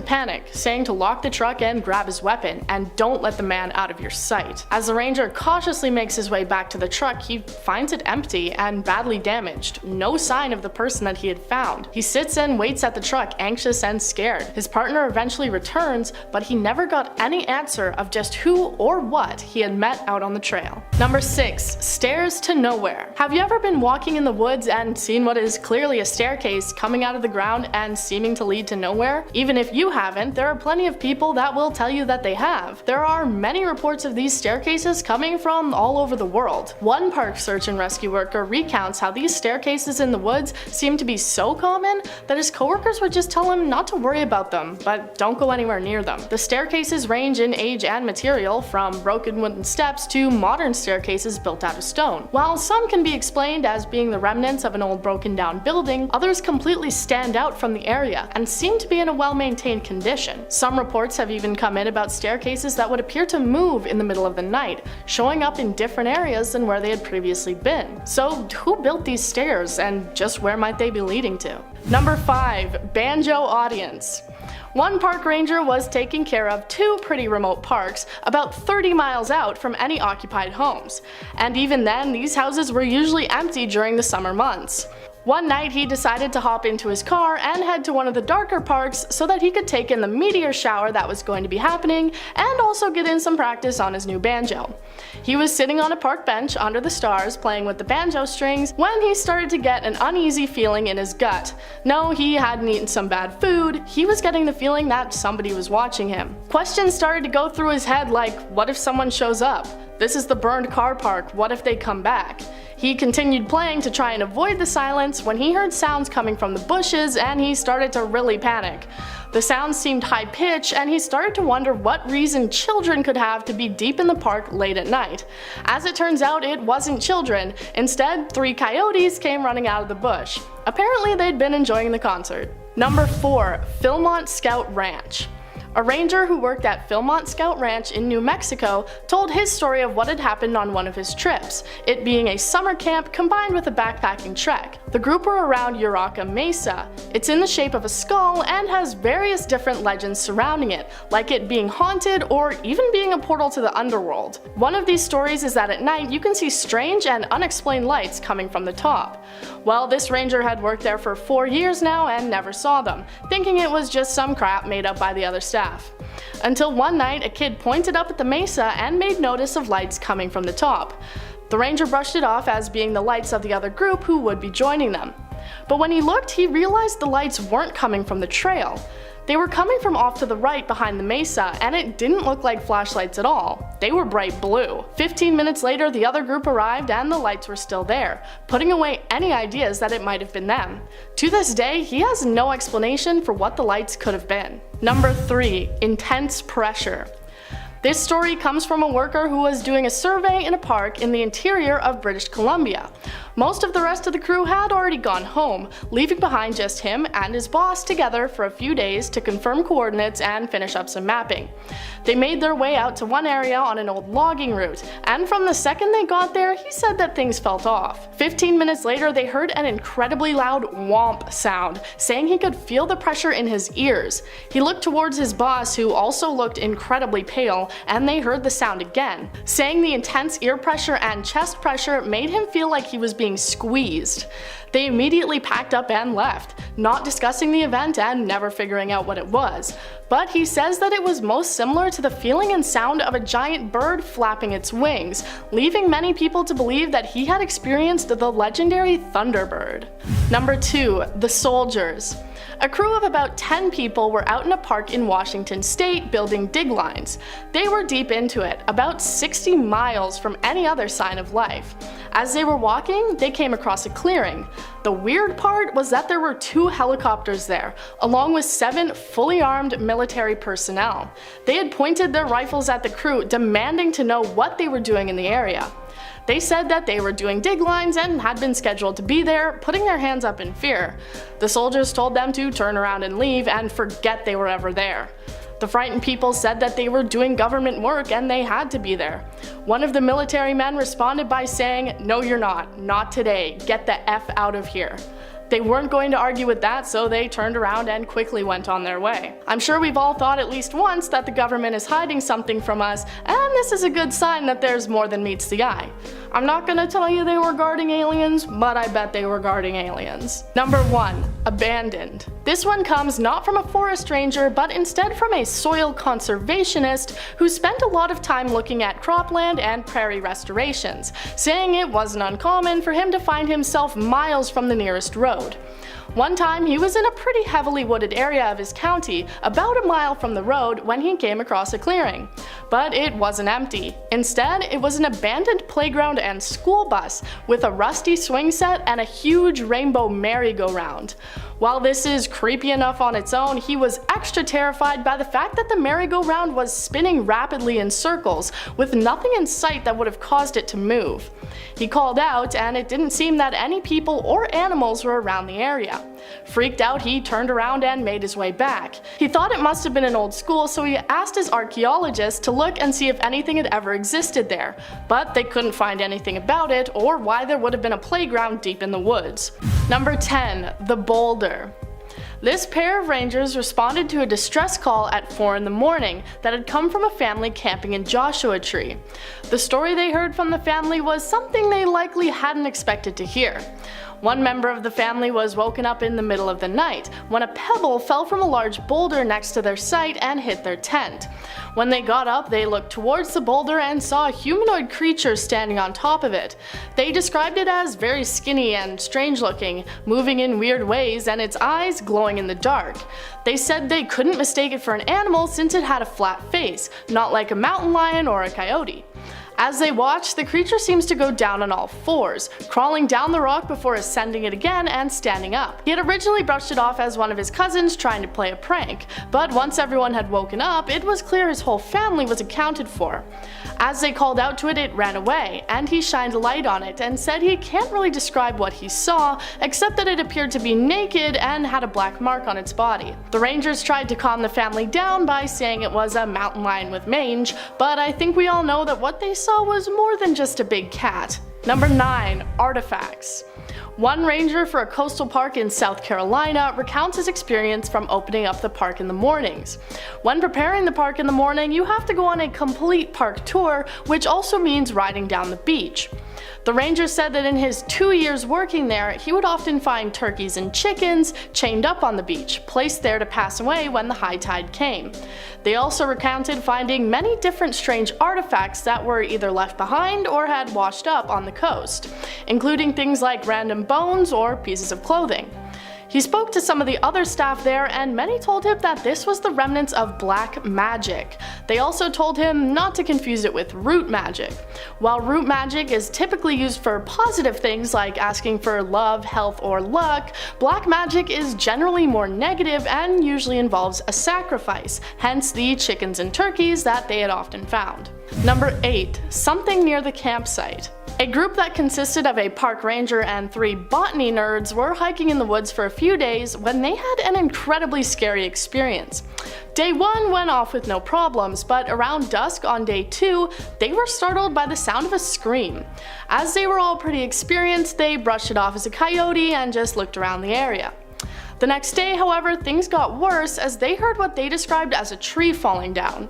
panic, saying to lock the truck and grab his weapon, and don't let the man out of your sight. As the ranger cautiously makes his way back to the truck, he finds it empty and badly damaged, no sign of the person that he had found. He sits and waits at the truck, anxious and scared. His partner eventually returns, but he never got any answer of just who or what he had met out on the trail. Number 6. Stairs to nowhere. Have you ever been walking in the woods and seen what is clearly a staircase coming out of the ground and seeming to lead to nowhere? Even if you haven't, there are plenty of people that will tell you that they have. There are many reports of these staircases coming from all over the world. One park search and rescue worker recounts how these staircases in the woods seem to be so common that his coworkers would just tell him not to worry about them, but don't go anywhere near them. The staircases range in age and material, from broken wooden steps to modern staircases built out of stone. While some can be explained as being the remnants of an old broken down building, others completely stand out from the area and seem to be in a well-maintained condition. Some reports have even come in about staircases that would appear to move in the middle of the night, showing up in different areas than where they had previously been. So who built these stairs, and just where might they be leading to? Number 5. Banjo audience. One park ranger was taking care of 2 pretty remote parks about 30 miles out from any occupied homes, and even then these houses were usually empty during the summer months. One night he decided to hop into his car and head to one of the darker parks so that he could take in the meteor shower that was going to be happening and also get in some practice on his new banjo. He was sitting on a park bench under the stars playing with the banjo strings when he started to get an uneasy feeling in his gut. No, he hadn't eaten some bad food, he was getting the feeling that somebody was watching him. Questions started to go through his head like, what if someone shows up? This is the burned car park, what if they come back? He continued playing to try and avoid the silence when he heard sounds coming from the bushes and he started to really panic. The sounds seemed high-pitched and he started to wonder what reason children could have to be deep in the park late at night. As it turns out, it wasn't children. Instead, 3 coyotes came running out of the bush. Apparently they'd been enjoying the concert. Number 4. Philmont Scout Ranch. A ranger who worked at Philmont Scout Ranch in New Mexico told his story of what had happened on one of his trips, it being a summer camp combined with a backpacking trek. The group were around Uraca Mesa. It's in the shape of a skull and has various different legends surrounding it, like it being haunted or even being a portal to the underworld. One of these stories is that at night you can see strange and unexplained lights coming from the top. Well, this ranger had worked there for 4 years now and never saw them, thinking it was just some crap made up by the other staff. Until one night, a kid pointed up at the mesa and made notice of lights coming from the top. The ranger brushed it off as being the lights of the other group who would be joining them. But when he looked, he realized the lights weren't coming from the trail. They were coming from off to the right behind the mesa, and it didn't look like flashlights at all. They were bright blue. 15 minutes later, the other group arrived and the lights were still there, putting away any ideas that it might have been them. To this day, he has no explanation for what the lights could have been. Number 3. Intense pressure. This story comes from a worker who was doing a survey in a park in the interior of British Columbia. Most of the rest of the crew had already gone home, leaving behind just him and his boss together for a few days to confirm coordinates and finish up some mapping. They made their way out to one area on an old logging route, and from the second they got there, he said that things felt off. 15 minutes later, they heard an incredibly loud whomp sound, saying he could feel the pressure in his ears. He looked towards his boss, who also looked incredibly pale, and they heard the sound again, saying the intense ear pressure and chest pressure made him feel like he was being squeezed. They immediately packed up and left, not discussing the event and never figuring out what it was. But he says that it was most similar to the feeling and sound of a giant bird flapping its wings, leaving many people to believe that he had experienced the legendary Thunderbird. Number 2. The soldiers. A crew of about 10 people were out in a park in Washington state building dig lines. They were deep into it, about 60 miles from any other sign of life. As they were walking, they came across a clearing. The weird part was that there were 2 helicopters there, along with 7 fully armed military personnel. They had pointed their rifles at the crew, demanding to know what they were doing in the area. They said that they were doing dig lines and had been scheduled to be there, putting their hands up in fear. The soldiers told them to turn around and leave and forget they were ever there. The frightened people said that they were doing government work and they had to be there. One of the military men responded by saying, "No, you're not today, get the F out of here." They weren't going to argue with that, so they turned around and quickly went on their way. I'm sure we've all thought at least once that the government is hiding something from us, and this is a good sign that there's more than meets the eye. I'm not gonna tell you they were guarding aliens, but I bet they were guarding aliens. Number 1. Abandoned. This one comes not from a forest ranger, but instead from a soil conservationist who spent a lot of time looking at cropland and prairie restorations, saying it wasn't uncommon for him to find himself miles from the nearest road. One time he was in a pretty heavily wooded area of his county, about a mile from the road, when he came across a clearing. But it wasn't empty. Instead, it was an abandoned playground and school bus with a rusty swing set and a huge rainbow merry-go-round. While this is creepy enough on its own, he was extra terrified by the fact that the merry-go-round was spinning rapidly in circles, with nothing in sight that would have caused it to move. He called out, and it didn't seem that any people or animals were around the area. Freaked out, he turned around and made his way back. He thought it must have been an old school, so he asked his archaeologist to look and see if anything had ever existed there, but they couldn't find anything about it or why there would have been a playground deep in the woods. Number 10. The boulder. This pair of rangers responded to a distress call at 4 in the morning that had come from a family camping in Joshua Tree. The story they heard from the family was something they likely hadn't expected to hear. One member of the family was woken up in the middle of the night when a pebble fell from a large boulder next to their site and hit their tent. When they got up, they looked towards the boulder and saw a humanoid creature standing on top of it. They described it as very skinny and strange looking, moving in weird ways, and its eyes glowing in the dark. They said they couldn't mistake it for an animal since it had a flat face, not like a mountain lion or a coyote. As they watched, the creature seems to go down on all fours, crawling down the rock before ascending it again and standing up. He had originally brushed it off as one of his cousins trying to play a prank, but once everyone had woken up, it was clear his whole family was accounted for. As they called out to it, it ran away, and he shined a light on it and said he can't really describe what he saw, except that it appeared to be naked and had a black mark on its body. The rangers tried to calm the family down by saying it was a mountain lion with mange, but I think we all know that what they saw was more than just a big cat. Number 9. Artifacts. One ranger for a coastal park in South Carolina recounts his experience from opening up the park in the mornings. When preparing the park in the morning, you have to go on a complete park tour, which also means riding down the beach. The ranger said that in his 2 years working there, he would often find turkeys and chickens chained up on the beach, placed there to pass away when the high tide came. They also recounted finding many different strange artifacts that were either left behind or had washed up on the coast, including things like random bones or pieces of clothing. He spoke to some of the other staff there, and many told him that this was the remnants of black magic. They also told him not to confuse it with root magic. While root magic is typically used for positive things like asking for love, health, or luck, black magic is generally more negative and usually involves a sacrifice, hence the chickens and turkeys that they had often found. Number 8. Something near the campsite. A group that consisted of a park ranger and 3 botany nerds were hiking in the woods for a few days when they had an incredibly scary experience. Day 1 went off with no problems, but around dusk on day 2, they were startled by the sound of a scream. As they were all pretty experienced, they brushed it off as a coyote and just looked around the area. The next day, however, things got worse as they heard what they described as a tree falling down.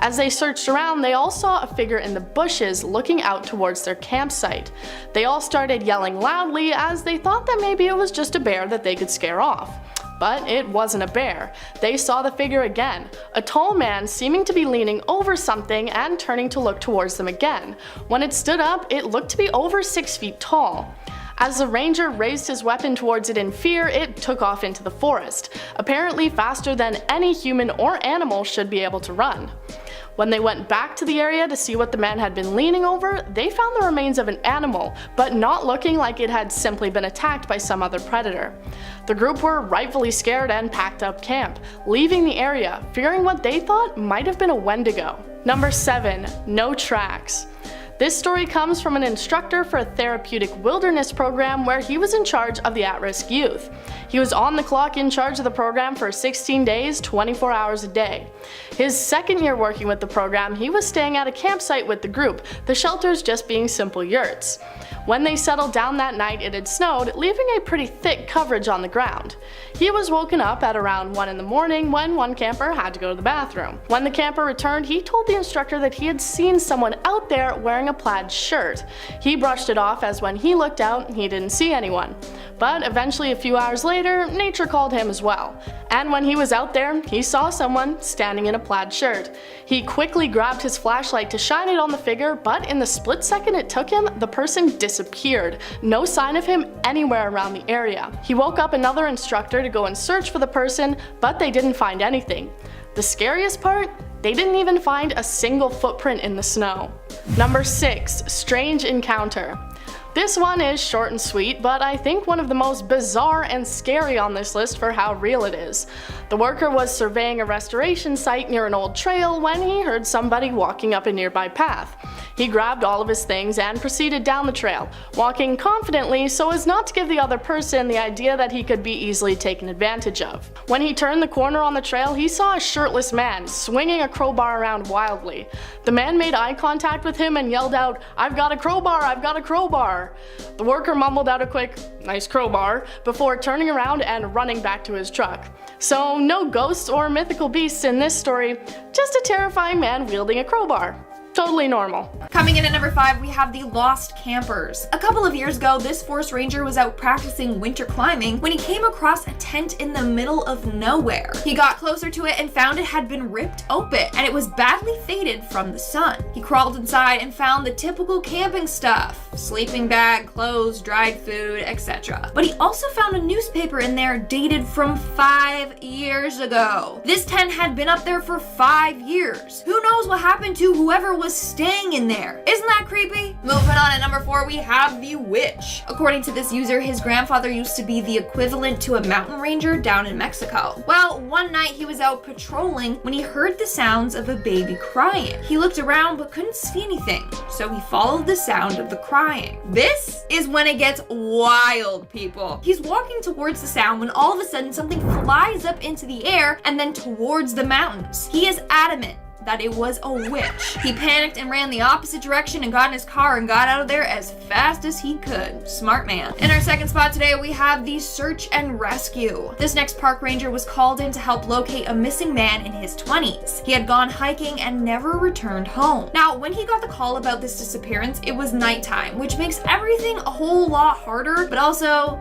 As they searched around, they all saw a figure in the bushes looking out towards their campsite. They all started yelling loudly as they thought that maybe it was just a bear that they could scare off. But it wasn't a bear. They saw the figure again, a tall man seeming to be leaning over something and turning to look towards them again. When it stood up, it looked to be over 6 feet tall. As the ranger raised his weapon towards it in fear, it took off into the forest, apparently faster than any human or animal should be able to run. When they went back to the area to see what the man had been leaning over, they found the remains of an animal, but not looking like it had simply been attacked by some other predator. The group were rightfully scared and packed up camp, leaving the area, fearing what they thought might have been a Wendigo. Number 7. No tracks. This story comes from an instructor for a therapeutic wilderness program where he was in charge of the at-risk youth. He was on the clock in charge of the program for 16 days, 24 hours a day. His second year working with the program, he was staying at a campsite with the group, the shelters just being simple yurts. When they settled down that night, it had snowed, leaving a pretty thick coverage on the ground. He was woken up at around 1 in the morning when one camper had to go to the bathroom. When the camper returned, he told the instructor that he had seen someone out there wearing a plaid shirt. He brushed it off as when he looked out, he didn't see anyone. But eventually, a few hours later, nature called him as well. And when he was out there, he saw someone standing in a plaid shirt. He quickly grabbed his flashlight to shine it on the figure, but in the split second it took him, the person disappeared. No sign of him anywhere around the area. He woke up another instructor to go and search for the person, but they didn't find anything. The scariest part? They didn't even find a single footprint in the snow. Number 6. Strange encounter. This one is short and sweet, but I think one of the most bizarre and scary on this list for how real it is. The worker was surveying a restoration site near an old trail when he heard somebody walking up a nearby path. He grabbed all of his things and proceeded down the trail, walking confidently so as not to give the other person the idea that he could be easily taken advantage of. When he turned the corner on the trail, he saw a shirtless man swinging a crowbar around wildly. The man made eye contact with him and yelled out, "I've got a crowbar, I've got a crowbar." The worker mumbled out a quick, "Nice crowbar," before turning around and running back to his truck. So no ghosts or mythical beasts in this story, just a terrifying man wielding a crowbar. Totally normal. Coming in at number 5, we have the Lost Campers. A couple of years ago, this forest ranger was out practicing winter climbing when he came across a tent in the middle of nowhere. He got closer to it and found it had been ripped open, and it was badly faded from the sun. He crawled inside and found the typical camping stuff: sleeping bag, clothes, dried food, etc. But he also found a newspaper in there dated from 5 years ago. This tent had been up there for 5 years. Who knows what happened to whoever was staying in there? Isn't that creepy? Moving on at number 4, we have the witch. According to this user, his grandfather used to be the equivalent to a mountain ranger down in Mexico. Well, one night he was out patrolling when he heard the sounds of a baby crying. He looked around but couldn't see anything, so he followed the sound of the crying. This is when it gets wild, people. He's walking towards the sound when all of a sudden something flies up into the air and then towards the mountains. He is adamant that it was a witch. He panicked and ran the opposite direction and got in his car and got out of there as fast as he could. Smart man. In our second spot today, we have the search and rescue. This next park ranger was called in to help locate a missing man in his 20s. He had gone hiking and never returned home. Now, when he got the call about this disappearance, it was nighttime, which makes everything a whole lot harder, but also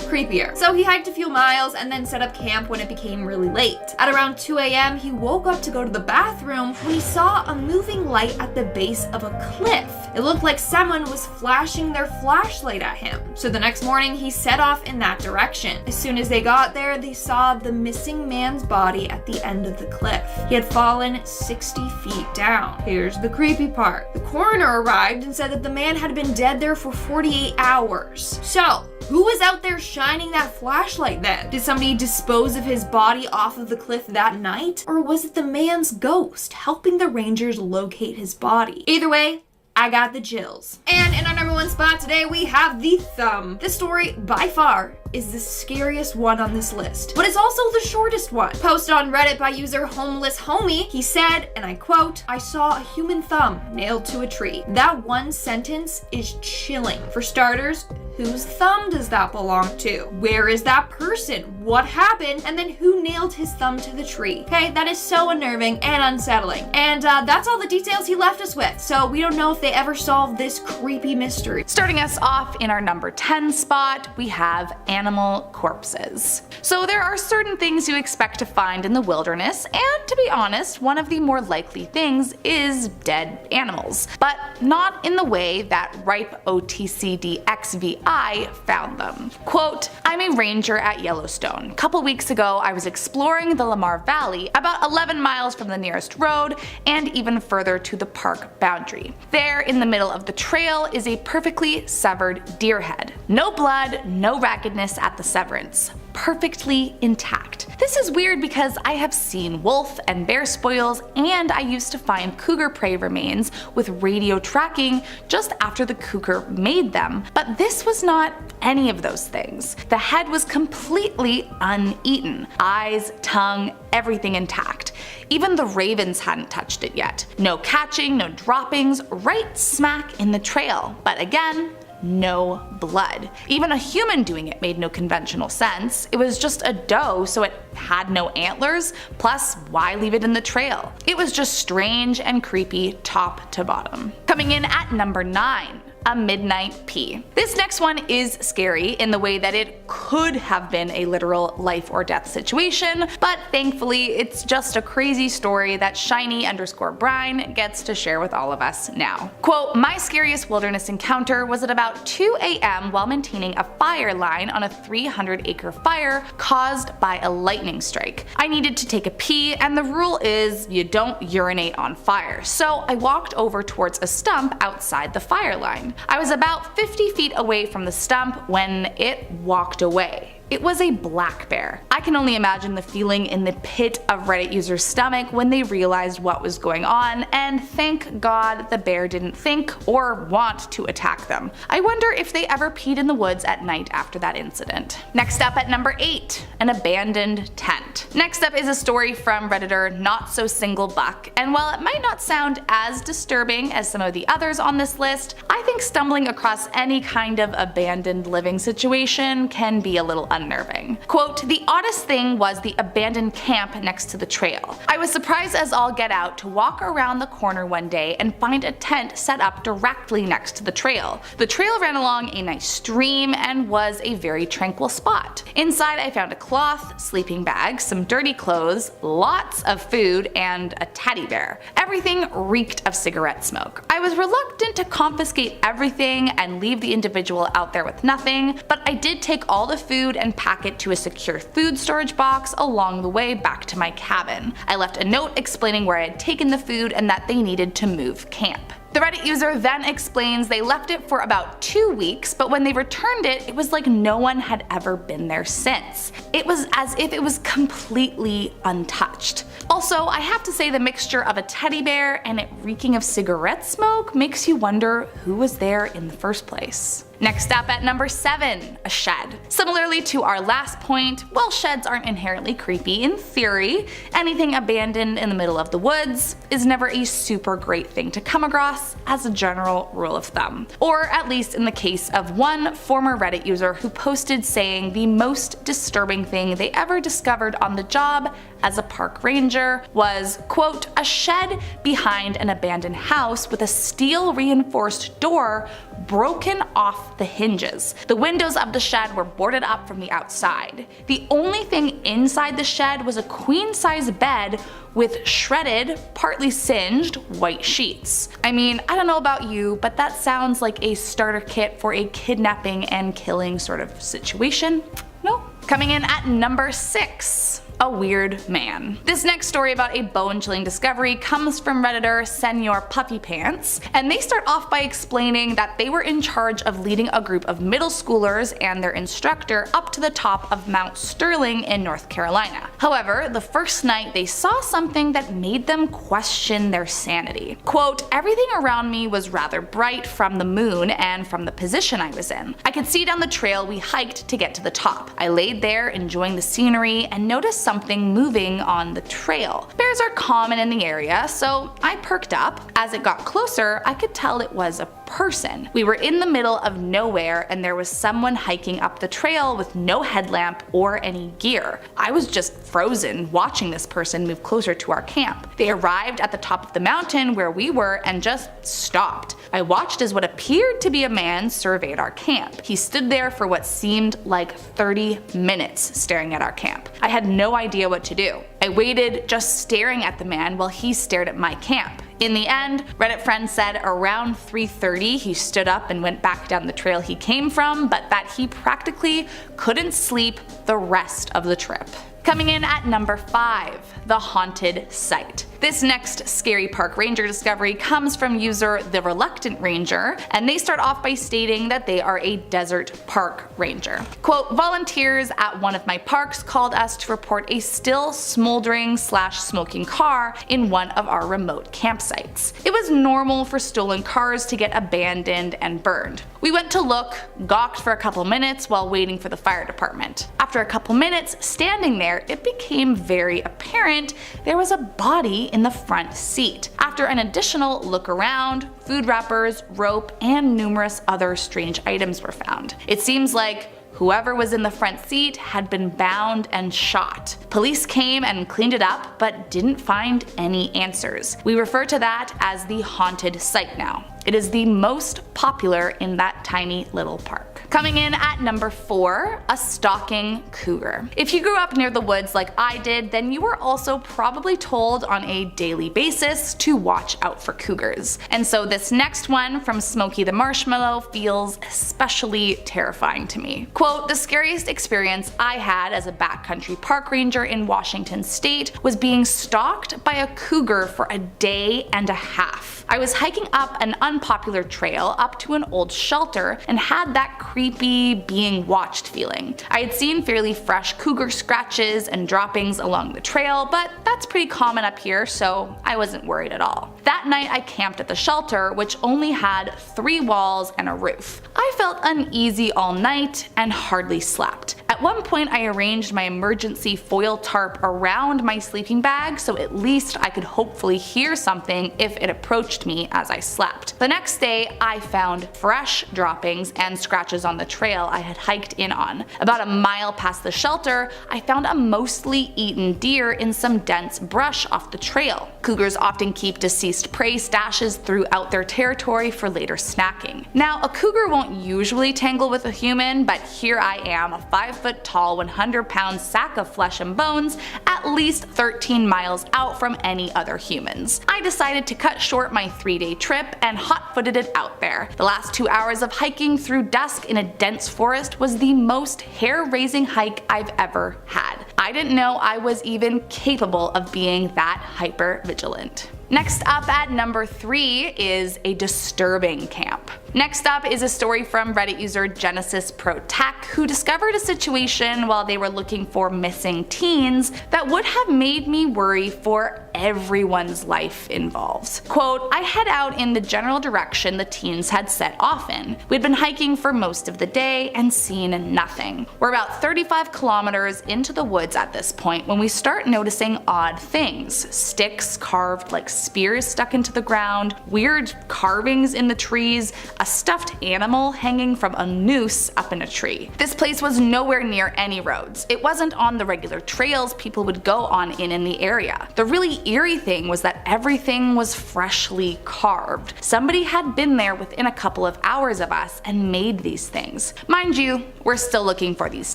creepier. So he hiked a few miles and then set up camp when it became really late. At around 2 a.m., he woke up to go to the bathroom when he saw a moving light at the base of a cliff. It looked like someone was flashing their flashlight at him. So the next morning, he set off in that direction. As soon as they got there, they saw the missing man's body at the end of the cliff. He had fallen 60 feet down. Here's the creepy part. The coroner arrived and said that the man had been dead there for 48 hours. So, who was out there shining that flashlight then? Did somebody dispose of his body off of the cliff that night? Or was it the man's ghost helping the rangers locate his body? Either way, I got the chills. And in our number 1 spot today, we have the thumb. This story, by far, is the scariest one on this list, but it's also the shortest one. Posted on Reddit by user Homeless Homie, he said, and I quote, "I saw a human thumb nailed to a tree." That one sentence is chilling. For starters, whose thumb does that belong to? Where is that person? What happened? And then who nailed his thumb to the tree? Okay, that is so unnerving and unsettling. And that's all the details he left us with, so we don't know if they ever solved this creepy mystery. Starting us off in our number 10 spot, we have animal corpses. So there are certain things you expect to find in the wilderness, and to be honest, one of the more likely things is dead animals. But not in the way that ripe OTCDXV I found them. Quote, "I'm a ranger at Yellowstone. Couple weeks ago I was exploring the Lamar Valley, about 11 miles from the nearest road and even further to the park boundary. There in the middle of the trail is a perfectly severed deer head. No blood, no raggedness at the severance. Perfectly intact. This is weird because I have seen wolf and bear spoils, and I used to find cougar prey remains with radio tracking just after the cougar made them, but this was not any of those things. The head was completely uneaten. Eyes, tongue, everything intact. Even the ravens hadn't touched it yet. No catching, no droppings, right smack in the trail. But again, no blood. Even a human doing it made no conventional sense. It was just a doe, so it had no antlers, plus why leave it in the trail? It was just strange and creepy top to bottom." Coming in at number 9. A midnight pee. This next one is scary in the way that it could have been a literal life or death situation, but thankfully it's just a crazy story that shiny_brine gets to share with all of us now. Quote, "My scariest wilderness encounter was at about 2 a.m. while maintaining a fire line on a 300-acre fire caused by a lightning strike. I needed to take a pee, and the rule is you don't urinate on fire, so I walked over towards a stump outside the fire line. I was about 50 feet away from the stump when it walked away. It was a black bear. I can only imagine the feeling in the pit of Reddit users' stomach when they realized what was going on, and thank God the bear didn't think or want to attack them. I wonder if they ever peed in the woods at night after that incident." Next up at number 8, an abandoned tent. Next up is a story from Redditor Not So Single Buck, and while it might not sound as disturbing as some of the others on this list, I think stumbling across any kind of abandoned living situation can be a little unnerving. Quote, "The oddest thing was the abandoned camp next to the trail. I was surprised as all get out to walk around the corner one day and find a tent set up directly next to the trail. The trail ran along a nice stream and was a very tranquil spot. Inside I found a cloth, sleeping bag, some dirty clothes, lots of food, and a teddy bear. Everything reeked of cigarette smoke. I was reluctant to confiscate everything and leave the individual out there with nothing, but I did take all the food and pack it to a secure food storage box along the way back to my cabin. I left a note explaining where I had taken the food and that they needed to move camp." The Reddit user then explains they left it for about 2 weeks, but when they returned it, it was like no one had ever been there since. It was as if it was completely untouched. Also, I have to say the mixture of a teddy bear and it reeking of cigarette smoke makes you wonder who was there in the first place. Next up at number 7, a shed. Similarly to our last point, while sheds aren't inherently creepy in theory, anything abandoned in the middle of the woods is never a super great thing to come across as a general rule of thumb. Or at least in the case of one former Reddit user who posted saying the most disturbing thing they ever discovered on the job as a park ranger was, quote, "a shed behind an abandoned house with a steel reinforced door broken off the hinges. The windows of the shed were boarded up from the outside. The only thing inside the shed was a queen-size bed with shredded, partly singed, white sheets." I mean, I don't know about you, but that sounds like a starter kit for a kidnapping and killing sort of situation. No? Coming in at number 6. A weird man. This next story about a bone-chilling discovery comes from Redditor Senor Puffy Pants, and they start off by explaining that they were in charge of leading a group of middle schoolers and their instructor up to the top of Mount Sterling in North Carolina. However, the first night they saw something that made them question their sanity. Quote, "Everything around me was rather bright from the moon and from the position I was in. I could see down the trail we hiked to get to the top. I laid there enjoying the scenery and noticed something moving on the trail. Bears are common in the area, so I perked up. As it got closer, I could tell it was a person. We were in the middle of nowhere and there was someone hiking up the trail with no headlamp or any gear. I was just frozen watching this person move closer to our camp. They arrived at the top of the mountain where we were and just stopped. I watched as what appeared to be a man surveyed our camp. He stood there for what seemed like 30 minutes staring at our camp. I had no idea what to do. I waited just staring at the man while he stared at my camp. In the end, Reddit friend said around 3:30 he stood up and went back down the trail he came from, but that he practically couldn't sleep the rest of the trip. Coming in at number 5, the haunted site. This next scary park ranger discovery comes from user The Reluctant Ranger, and they start off by stating that they are a desert park ranger. Quote, volunteers at one of my parks called us to report a still smoldering / smoking car in one of our remote campsites. It was normal for stolen cars to get abandoned and burned. We went to look, gawked for a couple minutes while waiting for the fire department. After a couple minutes standing there, it became very apparent there was a body in the front seat. After an additional look around, food wrappers, rope, and numerous other strange items were found. It seems like whoever was in the front seat had been bound and shot. Police came and cleaned it up, but didn't find any answers. We refer to that as the haunted site now. It is the most popular in that tiny little park. Coming in at number 4, a stalking cougar. If you grew up near the woods like I did, then you were also probably told on a daily basis to watch out for cougars. And so this next one from Smokey the Marshmallow feels especially terrifying to me. Quote, the scariest experience I had as a backcountry park ranger in Washington state was being stalked by a cougar for a day and a half. I was hiking up an unpopular trail up to an old shelter and had that creepy being watched feeling. I had seen fairly fresh cougar scratches and droppings along the trail, but that's pretty common up here, so I wasn't worried at all. That night I camped at the shelter, which only had 3 walls and a roof. I felt uneasy all night and hardly slept. At one point I arranged my emergency foil tarp around my sleeping bag so at least I could hopefully hear something if it approached me as I slept. The next day I found fresh droppings and scratches on the trail I had hiked in on. About a mile past the shelter, I found a mostly eaten deer in some dense brush off the trail. Cougars often keep deceased prey stashes throughout their territory for later snacking. Now, a cougar won't usually tangle with a human, but here I am, a 5-foot tall, 100-pound sack of flesh and bones, at least 13 miles out from any other humans. I decided to cut short my 3-day trip and hot-footed it out there. The last 2 hours of hiking through dusk in a dense forest was the most hair-raising hike I've ever had. I didn't know I was even capable of being that hyper-vigilant. Next up at number 3 is a disturbing camp. Next up is a story from Reddit user Genesis Pro Tech, who discovered a situation while they were looking for missing teens that would have made me worry for everyone's life involved. Quote, I head out in the general direction the teens had set off in. We'd been hiking for most of the day and seen nothing. We're about 35 kilometers into the woods at this point when we start noticing odd things. Sticks carved like spears stuck into the ground, weird carvings in the trees, a stuffed animal hanging from a noose up in a tree. This place was nowhere near any roads. It wasn't on the regular trails people would go on in the area. The really eerie thing was that everything was freshly carved. Somebody had been there within a couple of hours of us and made these things. Mind you, we're still looking for these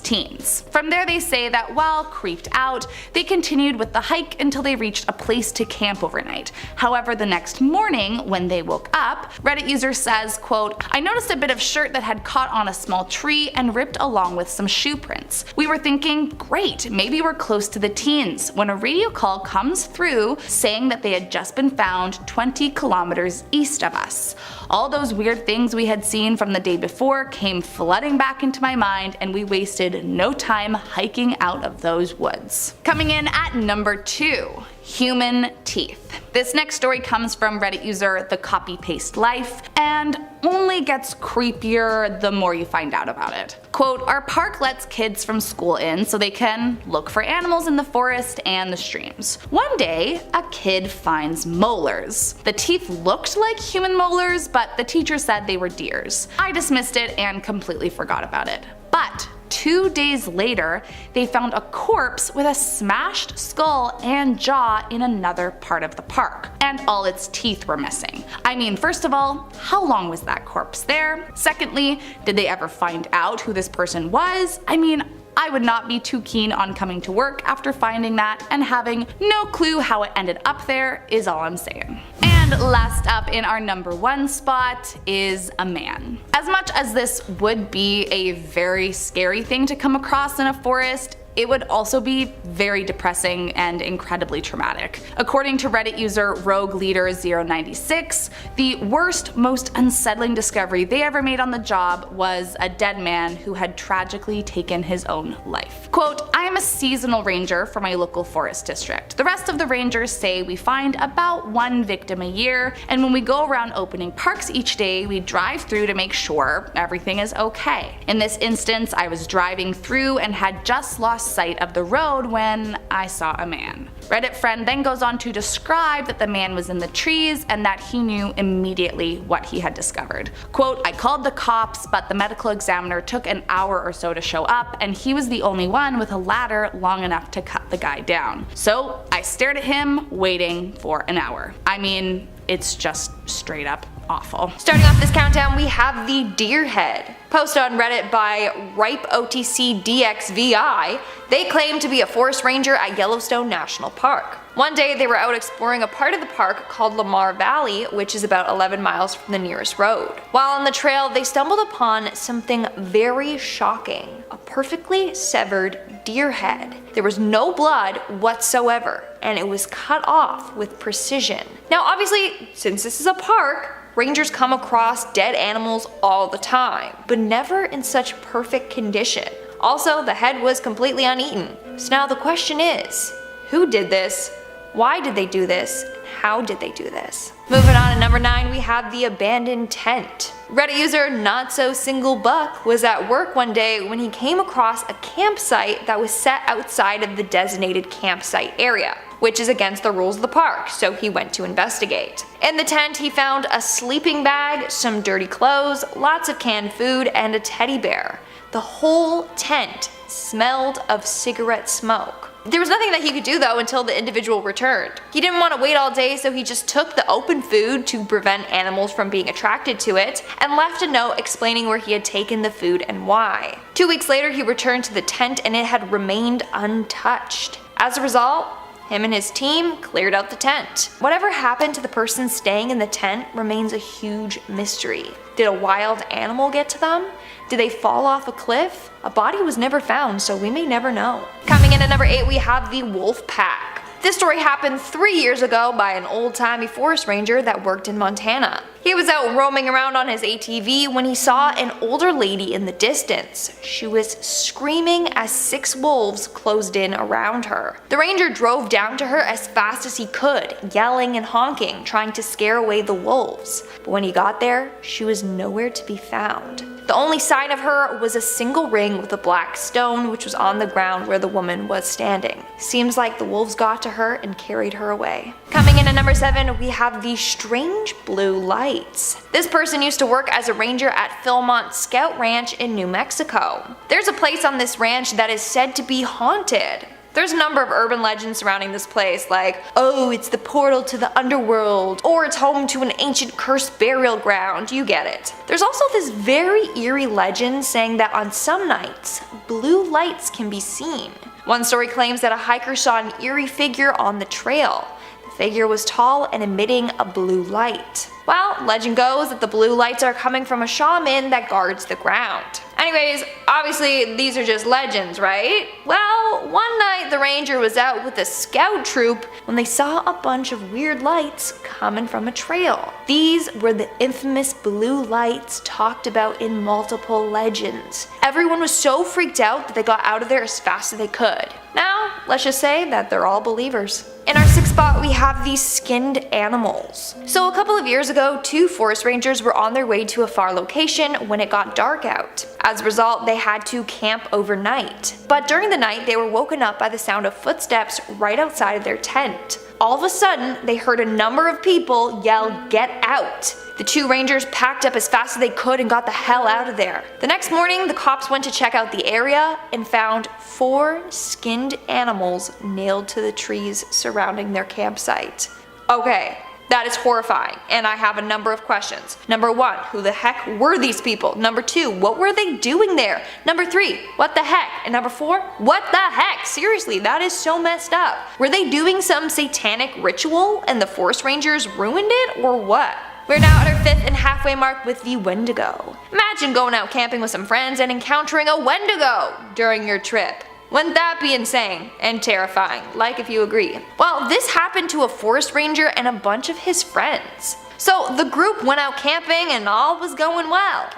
teens. From there they say that while creeped out, they continued with the hike until they reached a place to camp overnight. However, the next morning when they woke up, Reddit user says, quote, I noticed a bit of shirt that had caught on a small tree and ripped along with some shoe prints. We were thinking, great, maybe we're close to the teens, when a radio call comes through saying that they had just been found 20 kilometers east of us. All those weird things we had seen from the day before came flooding back into my mind, and we wasted no time hiking out of those woods. Coming in at number 2. Human teeth. This next story comes from Reddit user The Copy Paste Life and only gets creepier the more you find out about it. Quote, our park lets kids from school in so they can look for animals in the forest and the streams. One day, a kid finds molars. The teeth looked like human molars, but the teacher said they were deer's. I dismissed it and completely forgot about it. But 2 days later, they found a corpse with a smashed skull and jaw in another part of the park, and all its teeth were missing. I mean, first of all, how long was that corpse there? Secondly, did they ever find out who this person was? I mean, I would not be too keen on coming to work after finding that, and having no clue how it ended up there is all I'm saying. And last up in our number 1 spot is a man. As much as this would be a very scary thing to come across in a forest, it would also be very depressing and incredibly traumatic. According to Reddit user Rogue Leader 096, the worst, most unsettling discovery they ever made on the job was a dead man who had tragically taken his own life. Quote, "I am a seasonal ranger for my local forest district. The rest of the rangers say we find about 1 victim a year, and when we go around opening parks each day, we drive through to make sure everything is okay. In this instance, I was driving through and had just lost sight of the road when I saw a man." Reddit friend then goes on to describe that the man was in the trees and that he knew immediately what he had discovered. Quote, "I called the cops, but the medical examiner took an hour or so to show up, and he was the only one with a ladder long enough to cut the guy down. So I stared at him, waiting for an hour." I mean, it's just straight up awful. Starting off this countdown, we have the deer head. Posted on Reddit by RipeOTCDXVI, they claim to be a forest ranger at Yellowstone National Park. One day they were out exploring a part of the park called Lamar Valley, which is about 11 miles from the nearest road. While on the trail, they stumbled upon something very shocking: a perfectly severed deer head. There was no blood whatsoever, and it was cut off with precision. Now obviously, since this is a park, rangers come across dead animals all the time, but never in such perfect condition. Also, the head was completely uneaten. So now the question is, who did this? Why did they do this? How did they do this? Moving on to number 9, we have the abandoned tent. Reddit user Not So Single Buck was at work one day when he came across a campsite that was set outside of the designated campsite area, which is against the rules of the park, so he went to investigate. In the tent, he found a sleeping bag, some dirty clothes, lots of canned food, and a teddy bear. The whole tent smelled of cigarette smoke. There was nothing that he could do though until the individual returned. He didn't want to wait all day, so he just took the open food to prevent animals from being attracted to it, and left a note explaining where he had taken the food and why. 2 weeks later, he returned to the tent and it had remained untouched. As a result, him and his team cleared out the tent. Whatever happened to the person staying in the tent remains a huge mystery. Did a wild animal get to them? Did they fall off a cliff? A body was never found, so we may never know. Coming in at number 8, we have the wolf pack. This story happened 3 years ago by an old-timey forest ranger that worked in Montana. He was out roaming around on his ATV when he saw an older lady in the distance. She was screaming as 6 wolves closed in around her. The ranger drove down to her as fast as he could, yelling and honking, trying to scare away the wolves. But when he got there, she was nowhere to be found. The only sign of her was a single ring with a black stone which was on the ground where the woman was standing. Seems like the wolves got to her and carried her away. Coming in at number 7, we have the strange blue lights. This person used to work as a ranger at Philmont Scout Ranch in New Mexico. There's a place on this ranch that is said to be haunted. There's a number of urban legends surrounding this place, like, oh, it's the portal to the underworld, or it's home to an ancient cursed burial ground, you get it. There's also this very eerie legend saying that on some nights, blue lights can be seen. One story claims that a hiker saw an eerie figure on the trail. The figure was tall and emitting a blue light. Well, legend goes that the blue lights are coming from a shaman that guards the ground. Anyways, obviously these are just legends, right? Well, one night the ranger was out with a scout troop when they saw a bunch of weird lights coming from a trail. These were the infamous blue lights talked about in multiple legends. Everyone was so freaked out that they got out of there as fast as they could. Now, let's just say that they're all believers. In our 6th spot, we have these skinned animals. So a couple of years ago, 2 forest rangers were on their way to a far location when it got dark out. As a result, they had to camp overnight. But during the night, they were woken up by the sound of footsteps right outside of their tent. All of a sudden, they heard a number of people yell, "Get out!" The 2 rangers packed up as fast as they could and got the hell out of there. The next morning, the cops went to check out the area and found 4 skinned animals nailed to the trees surrounding their campsite. Okay, That is horrifying, and I have a number of questions. Number 1, who the heck were these people? Number 2, what were they doing there? Number 3, what the heck? And number 4, what the heck? Seriously, that is so messed up. Were they doing some satanic ritual and the forest rangers ruined it, or what? We're now at our 5th and halfway mark with the Wendigo. Imagine going out camping with some friends and encountering a Wendigo during your trip. Wouldn't that be insane and terrifying? Like if you agree. Well, this happened to a forest ranger and a bunch of his friends. So the group went out camping and all was going well.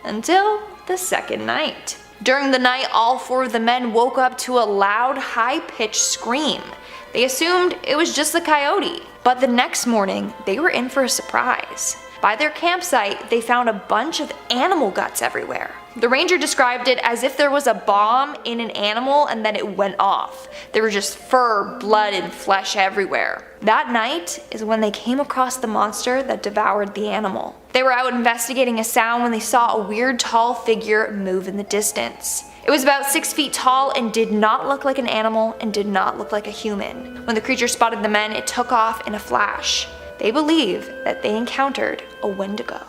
Until the second night. During the night, all 4 of the men woke up to a loud, high-pitched scream. They assumed it was just the coyote. But the next morning, they were in for a surprise. By their campsite, they found a bunch of animal guts everywhere. The ranger described it as if there was a bomb in an animal and then it went off. There were just fur, blood, and flesh everywhere. That night is when they came across the monster that devoured the animal. They were out investigating a sound when they saw a weird tall figure move in the distance. It was about 6 feet tall and did not look like an animal and did not look like a human. When the creature spotted the men, it took off in a flash. They believe that they encountered a Wendigo.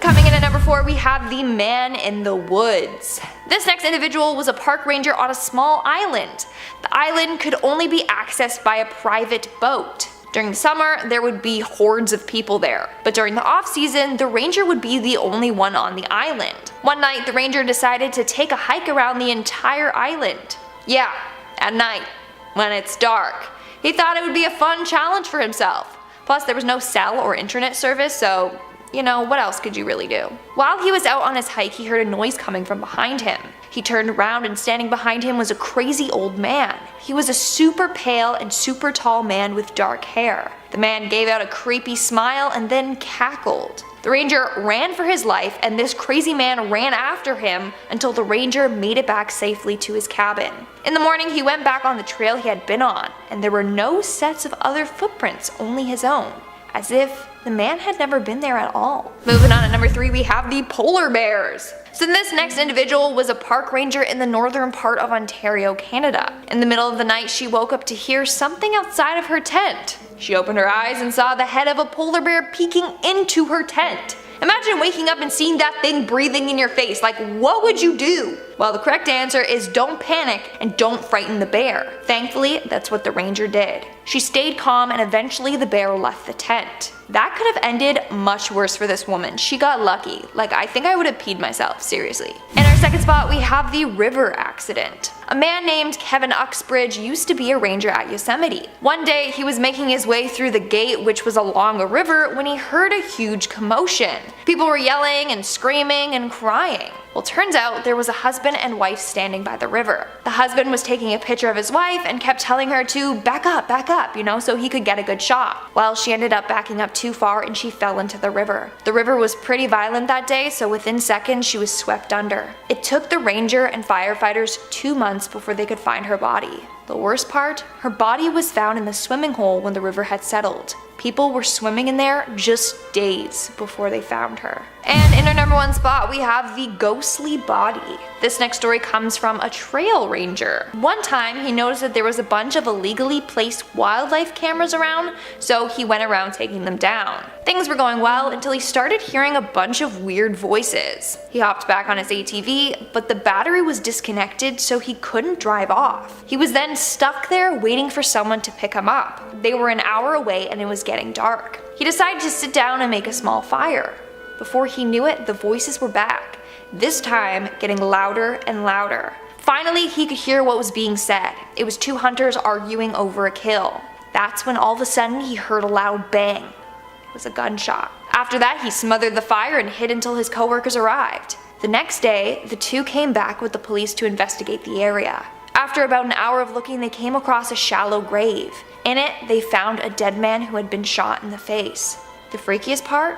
Coming in at number 4, we have the man in the woods. This next individual was a park ranger on a small island. The island could only be accessed by a private boat. During the summer, there would be hordes of people there, but during the off-season, the ranger would be the only one on the island. One night, the ranger decided to take a hike around the entire island. Yeah, at night, when it's dark. He thought it would be a fun challenge for himself. Plus, there was no cell or internet service, so you know, what else could you really do? While he was out on his hike, he heard a noise coming from behind him. He turned around and standing behind him was a crazy old man. He was a super pale and super tall man with dark hair. The man gave out a creepy smile and then cackled. The ranger ran for his life and this crazy man ran after him until the ranger made it back safely to his cabin. In the morning, he went back on the trail he had been on, and there were no sets of other footprints, only his own, as if the man had never been there at all. Moving on at number 3, we have the polar bears. So this next individual was a park ranger in the northern part of Ontario, Canada. In the middle of the night, she woke up to hear something outside of her tent. She opened her eyes and saw the head of a polar bear peeking into her tent. Imagine waking up and seeing that thing breathing in your face. Like, what would you do? Well, the correct answer is don't panic and don't frighten the bear. Thankfully, that's what the ranger did. She stayed calm and eventually the bear left the tent. That could have ended much worse for this woman. She got lucky. Like, I think I would have peed myself, seriously. In our second spot, we have the river accident. A man named Kevin Uxbridge used to be a ranger at Yosemite. One day, he was making his way through the gate, which was along a river, when he heard a huge commotion. People were yelling and screaming and crying. Well, turns out there was a husband and wife standing by the river. The husband was taking a picture of his wife and kept telling her to back up, you know, so he could get a good shot. Well, she ended up backing up too far and she fell into the river. The river was pretty violent that day, so within seconds she was swept under. It took the ranger and firefighters 2 months before they could find her body. The worst part? Her body was found in the swimming hole when the river had settled. People were swimming in there just days before they found her. And in our number 1 spot, we have the ghostly body. This next story comes from a trail ranger. One time, he noticed that there was a bunch of illegally placed wildlife cameras around, so he went around taking them down. Things were going well until he started hearing a bunch of weird voices. He hopped back on his ATV, but the battery was disconnected, so he couldn't drive off. He was then stuck there waiting for someone to pick him up. They were an hour away and it was getting dark. He decided to sit down and make a small fire. Before he knew it, the voices were back, this time getting louder and louder. Finally, he could hear what was being said. It was 2 hunters arguing over a kill. That's when all of a sudden he heard a loud bang. It was a gunshot. After that, he smothered the fire and hid until his coworkers arrived. The next day, the 2 came back with the police to investigate the area. After about an hour of looking, they came across a shallow grave. In it, they found a dead man who had been shot in the face. The freakiest part?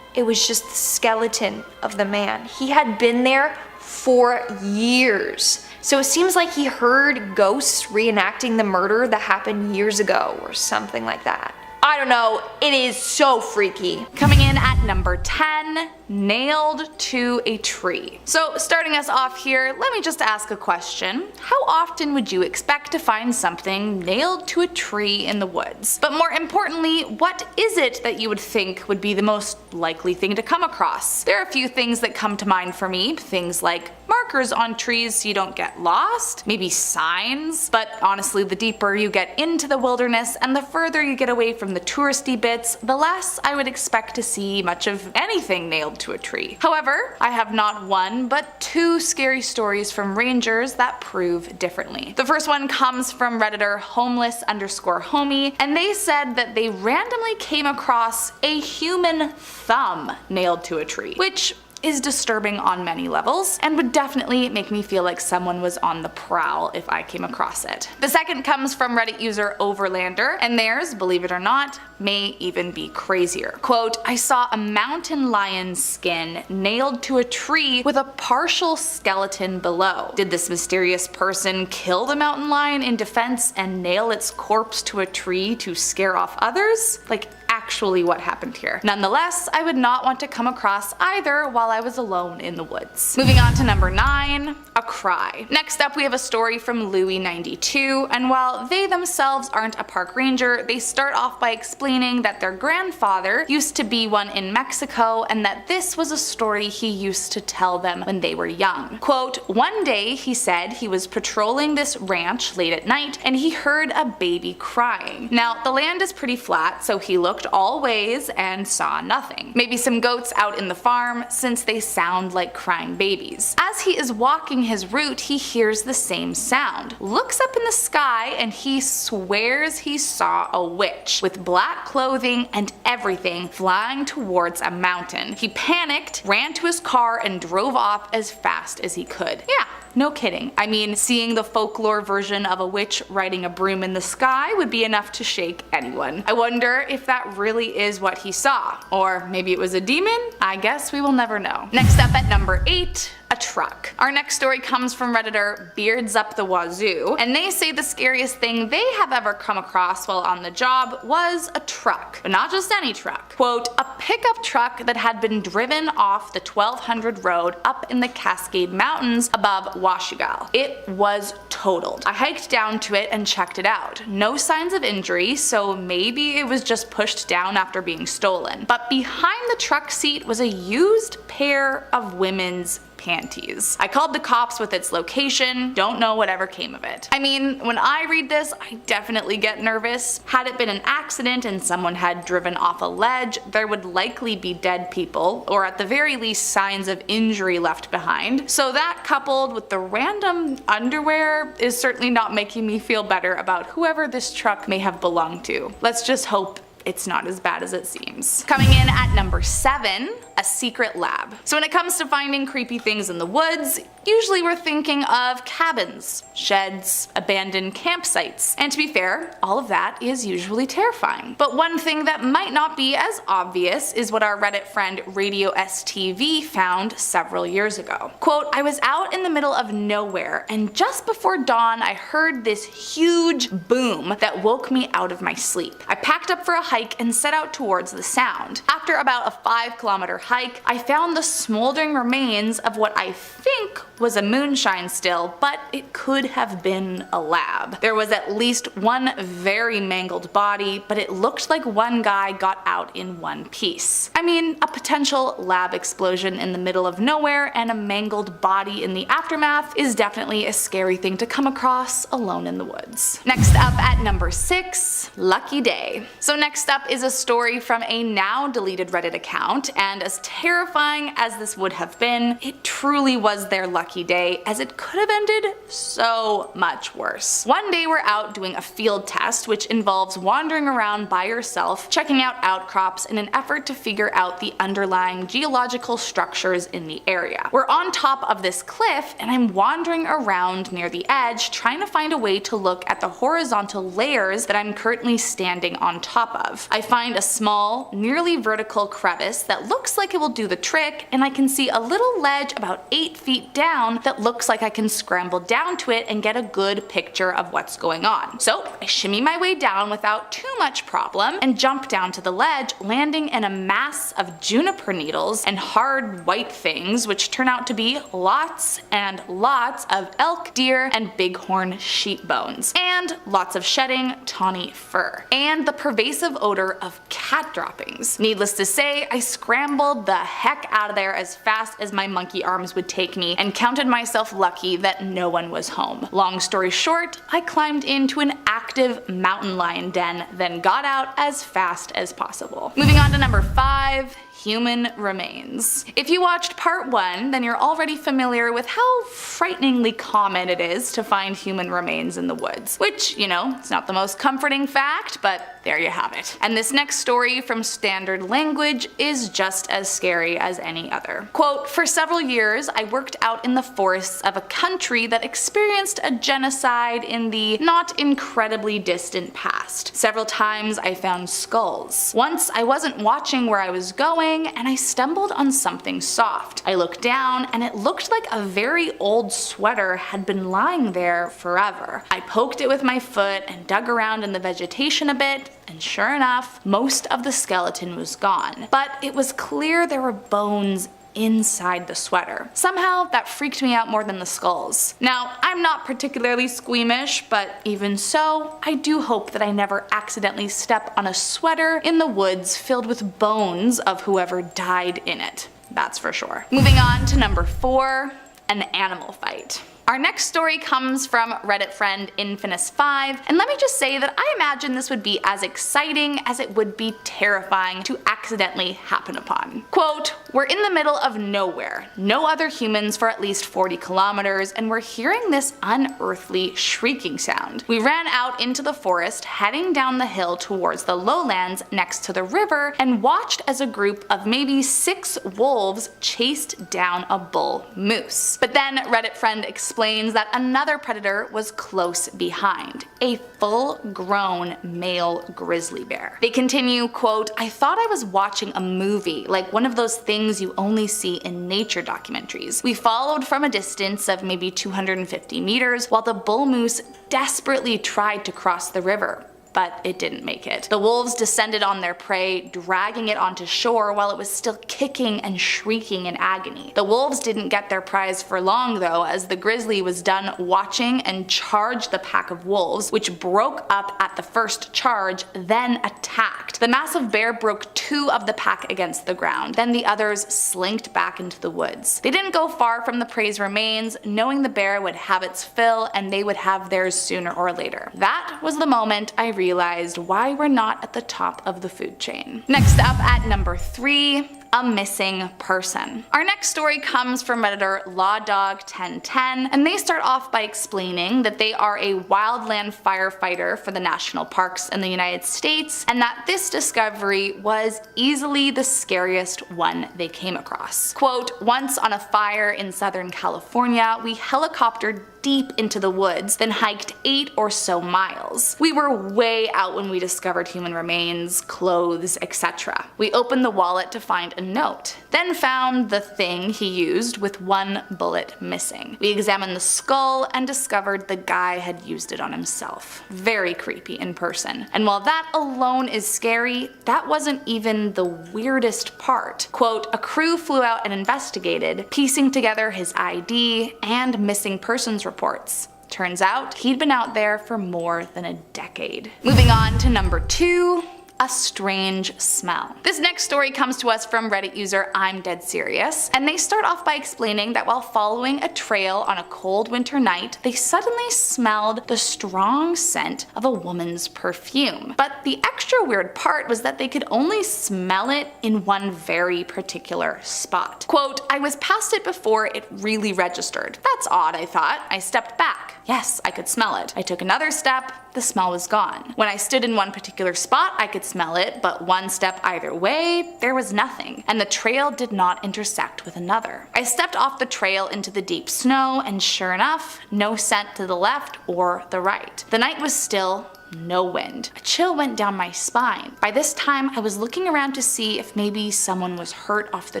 It was just the skeleton of the man. He had been there for years. So it seems like he heard ghosts reenacting the murder that happened years ago or something like that. I don't know, it is so freaky. Coming in at number 10, nailed to a tree. So starting us off here, let me just ask a question. How often would you expect to find something nailed to a tree in the woods? But more importantly, what is it that you would think would be the most likely thing to come across? There are a few things that come to mind for me, things like markers on trees so you don't get lost, maybe signs, but honestly the deeper you get into the wilderness and the further you get away from the touristy bits, the less I would expect to see much of anything nailed to a tree. However, I have not one but two scary stories from rangers that prove differently. The first one comes from Redditor homeless_homie, and they said that they randomly came across a human thumb nailed to a tree, which is disturbing on many levels and would definitely make me feel like someone was on the prowl if I came across it. The second comes from Reddit user Overlander, and theirs, believe it or not, may even be crazier. Quote, I saw a mountain lion's skin nailed to a tree with a partial skeleton below. Did this mysterious person kill the mountain lion in defense and nail its corpse to a tree to scare off others? Like, actually what happened here. Nonetheless, I would not want to come across either while I was alone in the woods. Moving on to number 9, a cry. Next up we have a story from Louie92, and while they themselves aren't a park ranger, they start off by explaining that their grandfather used to be one in Mexico and that this was a story he used to tell them when they were young. Quote, one day he said he was patrolling this ranch late at night and he heard a baby crying. Now the land is pretty flat, so he looked all ways and saw nothing. Maybe some goats out in the farm, since they sound like crying babies. As he is walking his route, he hears the same sound, looks up in the sky, and he swears he saw a witch with black clothing and everything flying towards a mountain. He panicked, ran to his car, and drove off as fast as he could. Yeah, no kidding. I mean, seeing the folklore version of a witch riding a broom in the sky would be enough to shake anyone. I wonder if that really is what he saw. Or maybe it was a demon? I guess we will never know. Next up at number 8, a truck. Our next story comes from Redditor Beards Up the Wazoo, and they say the scariest thing they have ever come across while on the job was a truck. But not just any truck. Quote, a pickup truck that had been driven off the 1200 road up in the Cascade Mountains above Washugal. It was totaled. I hiked down to it and checked it out. No signs of injury, so maybe it was just pushed down after being stolen. But behind the truck seat was a used pair of women's panties. I called the cops with its location, don't know whatever came of it. I mean, when I read this, I definitely get nervous. Had it been an accident and someone had driven off a ledge, there would likely be dead people, or at the very least signs of injury left behind. So that, coupled with the random underwear, is certainly not making me feel better about whoever this truck may have belonged to. Let's just hope it's not as bad as it seems. Coming in at number 7, a secret lab. So when it comes to finding creepy things in the woods, usually we're thinking of cabins, sheds, abandoned campsites. And to be fair, all of that is usually terrifying. But one thing that might not be as obvious is what our Reddit friend Radio STV found several years ago. Quote, I was out in the middle of nowhere and just before dawn I heard this huge boom that woke me out of my sleep. I packed up for a hike and set out towards the sound. After about a 5-kilometer hike, I found the smoldering remains of what I think was a moonshine still, but it could have been a lab. There was at least one very mangled body, but it looked like one guy got out in one piece. I mean, a potential lab explosion in the middle of nowhere and a mangled body in the aftermath is definitely a scary thing to come across alone in the woods. Next up at number 6, lucky day. So next up is a story from a now deleted Reddit account, and as terrifying as this would have been, it truly was their lucky day, as it could have ended so much worse. One day we're out doing a field test, which involves wandering around by yourself, checking out outcrops in an effort to figure out the underlying geological structures in the area. We're on top of this cliff, and I'm wandering around near the edge, trying to find a way to look at the horizontal layers that I'm currently standing on top of. I find a small, nearly vertical crevice that looks like like it will do the trick, and I can see a little ledge about 8 feet down that looks like I can scramble down to it and get a good picture of what's going on. So I shimmy my way down without too much problem and jump down to the ledge, landing in a mass of juniper needles and hard white things, which turn out to be lots and lots of elk, deer, and bighorn sheep bones, and lots of shedding tawny fur, and the pervasive odor of cat droppings. Needless to say, I scrambled the heck out of there as fast as my monkey arms would take me and counted myself lucky that no one was home. Long story short, I climbed into an active mountain lion den, then got out as fast as possible. Moving on to number 5. Human remains. If you watched part 1, then you're already familiar with how frighteningly common it is to find human remains in the woods. Which, you know, it's not the most comforting fact, but there you have it. And this next story from Standard Language is just as scary as any other. Quote, "For several years, I worked out in the forests of a country that experienced a genocide in the not incredibly distant past. Several times I found skulls. Once I wasn't watching where I was going, and I stumbled on something soft. I looked down and it looked like a very old sweater had been lying there forever. I poked it with my foot and dug around in the vegetation a bit, and sure enough, most of the skeleton was gone. But it was clear there were bones inside the sweater. Somehow that freaked me out more than the skulls. Now, I'm not particularly squeamish, but even so, I do hope that I never accidentally step on a sweater in the woods filled with bones of whoever died in it. That's for sure." Moving on to number 4, an animal fight. Our next story comes from Reddit friend Infinus5, and let me just say that I imagine this would be as exciting as it would be terrifying to accidentally happen upon. Quote, "We're in the middle of nowhere, no other humans for at least 40 kilometers, and we're hearing this unearthly shrieking sound. We ran out into the forest, heading down the hill towards the lowlands next to the river, and watched as a group of maybe 6 wolves chased down a bull moose. But then Reddit friend explains that another predator was close behind, a full-grown male grizzly bear. They continue, quote, "I thought I was watching a movie, like one of those things you only see in nature documentaries. We followed from a distance of maybe 250 meters while the bull moose desperately tried to cross the river. But it didn't make it. The wolves descended on their prey, dragging it onto shore while it was still kicking and shrieking in agony. The wolves didn't get their prize for long though, as the grizzly was done watching and charged the pack of wolves, which broke up at the first charge, then attacked. The massive bear broke 2 of the pack against the ground, then the others slinked back into the woods. They didn't go far from the prey's remains, knowing the bear would have its fill and they would have theirs sooner or later. That was the moment I realized why we're not at the top of the food chain." Next up at number 3, a missing person. Our next story comes from Redditor LawDog1010, and they start off by explaining that they are a wildland firefighter for the national parks in the United States, and that this discovery was easily the scariest one they came across. Quote, "Once on a fire in Southern California, we helicoptered deep into the woods, then hiked 8 or so miles. We were way out when we discovered human remains, clothes, etc. We opened the wallet to find a note, then found the thing he used with 1 bullet missing. We examined the skull and discovered the guy had used it on himself. Very creepy in person. And while that alone is scary, that wasn't even the weirdest part. Quote, "A crew flew out and investigated, piecing together his ID and missing persons reports. Turns out he'd been out there for more than a decade." Moving on to number 2, a strange smell. This next story comes to us from Reddit user I'm Dead Serious, and they start off by explaining that while following a trail on a cold winter night, they suddenly smelled the strong scent of a woman's perfume. But the extra weird part was that they could only smell it in one very particular spot. Quote, "I was past it before it really registered. That's odd, I thought. I stepped back. Yes, I could smell it. I took another step, the smell was gone. When I stood in one particular spot, I could smell it, but one step either way, there was nothing, and the trail did not intersect with another. I stepped off the trail into the deep snow, and sure enough, no scent to the left or the right. The night was still, no wind. A chill went down my spine. By this time, I was looking around to see if maybe someone was hurt off the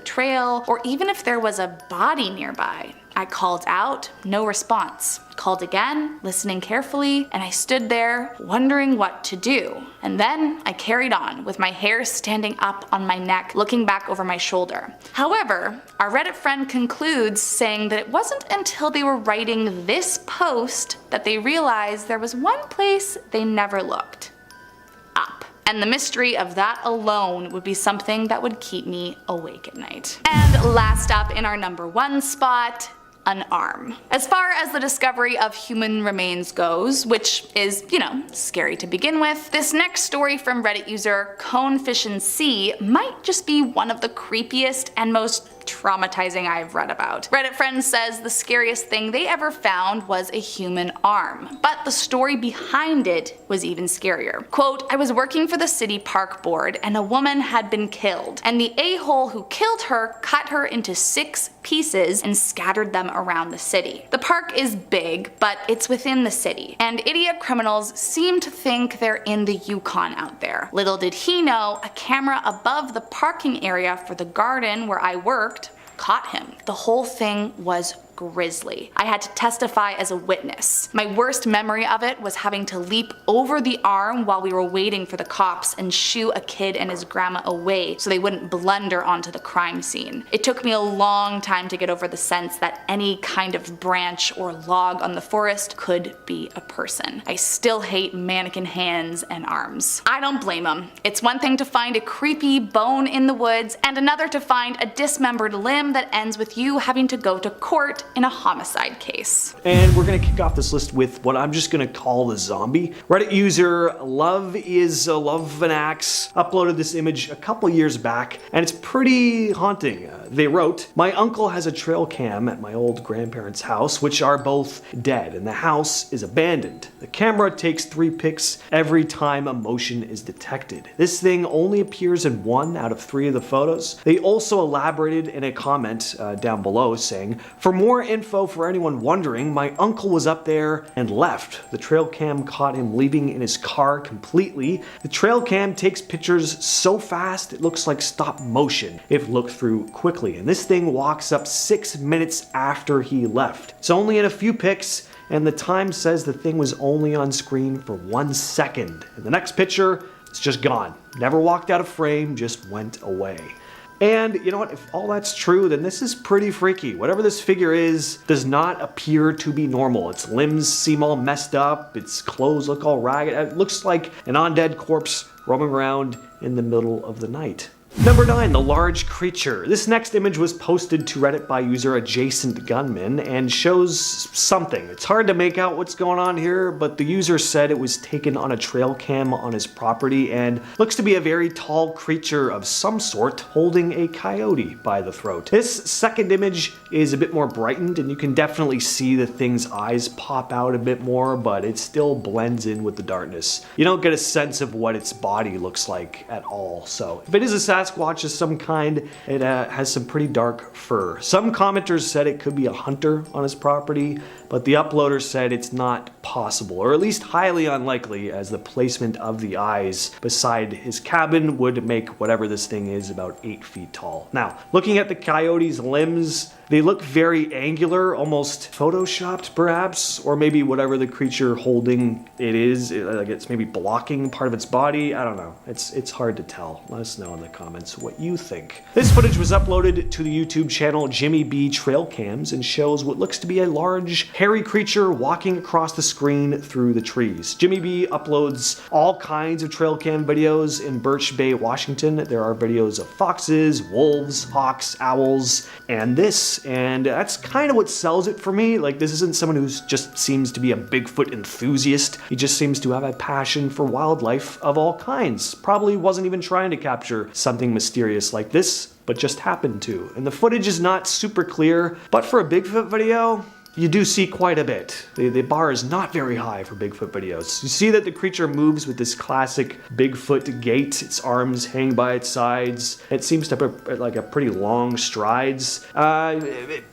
trail, or even if there was a body nearby. I called out, no response. Called again, listening carefully, and I stood there wondering what to do. And then I carried on, with my hair standing up on my neck, looking back over my shoulder. However, our Reddit friend concludes saying that it wasn't until they were writing this post that they realized there was one place they never looked. Up. And the mystery of that alone would be something that would keep me awake at night. And last up in our number 1 spot, an arm. As far as the discovery of human remains goes, which is, scary to begin with, this next story from Reddit user ConefishNC might just be one of the creepiest and most traumatizing I've read about. Reddit friend says the scariest thing they ever found was a human arm, but the story behind it was even scarier. Quote, I was working for the city park board and a woman had been killed, and the a-hole who killed her cut her into 6 pieces and scattered them around the city. The park is big, but it's within the city, and idiot criminals seem to think they're in the Yukon out there. Little did he know, a camera above the parking area for the garden where I worked caught him. The whole thing was grisly. I had to testify as a witness. My worst memory of it was having to leap over the arm while we were waiting for the cops and shoo a kid and his grandma away so they wouldn't blunder onto the crime scene. It took me a long time to get over the sense that any kind of branch or log on the forest could be a person. I still hate mannequin hands and arms. I don't blame them. It's one thing to find a creepy bone in the woods and another to find a dismembered limb that ends with you having to go to court in a homicide case. And we're gonna kick off this list with what I'm just gonna call the zombie. Reddit user Love is a Love an Axe uploaded this image a couple years back, and it's pretty haunting. They wrote, my uncle has a trail cam at my old grandparents' house, which are both dead, and the house is abandoned. The camera takes 3 pics every time a motion is detected. This thing only appears in 1 out of 3 of the photos. They also elaborated in a comment down below saying, for more info for anyone wondering, my uncle was up there and left. The trail cam caught him leaving in his car completely. The trail cam takes pictures so fast it looks like stop motion if looked through quickly, and this thing walks up 6 minutes after he left. It's only in a few pics, and the time says the thing was only on screen for 1 second. In the next picture, it's just gone. Never walked out of frame, just went away. And you know what, if all that's true, then this is pretty freaky. Whatever this figure is does not appear to be normal. Its limbs seem all messed up, its clothes look all ragged. It looks like an undead corpse roaming around in the middle of the night. Number 9, the large creature. This next image was posted to Reddit by user Adjacent Gunman and shows something. It's hard to make out what's going on here, but the user said it was taken on a trail cam on his property and looks to be a very tall creature of some sort holding a coyote by the throat. This second image is a bit more brightened and you can definitely see the thing's eyes pop out a bit more, but it still blends in with the darkness. You don't get a sense of what its body looks like at all, so if it is a Sasquatch of some kind, it has some pretty dark fur. Some commenters said it could be a hunter on his property, but the uploader said it's not possible, or at least highly unlikely, as the placement of the eyes beside his cabin would make whatever this thing is about 8 feet tall. Now, looking at the coyote's limbs, they look very angular, almost photoshopped perhaps, or maybe whatever the creature holding it is, like it's maybe blocking part of its body. I don't know. It's hard to tell. Let us know in the comments what you think. This footage was uploaded to the YouTube channel Jimmy B Trail Cams and shows what looks to be a large, hairy creature walking across the screen through the trees. Jimmy B uploads all kinds of trail cam videos in Birch Bay, Washington. There are videos of foxes, wolves, hawks, owls, and this. And that's kind of what sells it for me. Like, this isn't someone who just seems to be a Bigfoot enthusiast. He just seems to have a passion for wildlife of all kinds. Probably wasn't even trying to capture something mysterious like this, but just happened to. And the footage is not super clear, but for a Bigfoot video, you do see quite a bit. The bar is not very high for Bigfoot videos. You see that the creature moves with this classic Bigfoot gait. Its arms hang by its sides. It seems to have like a pretty long strides.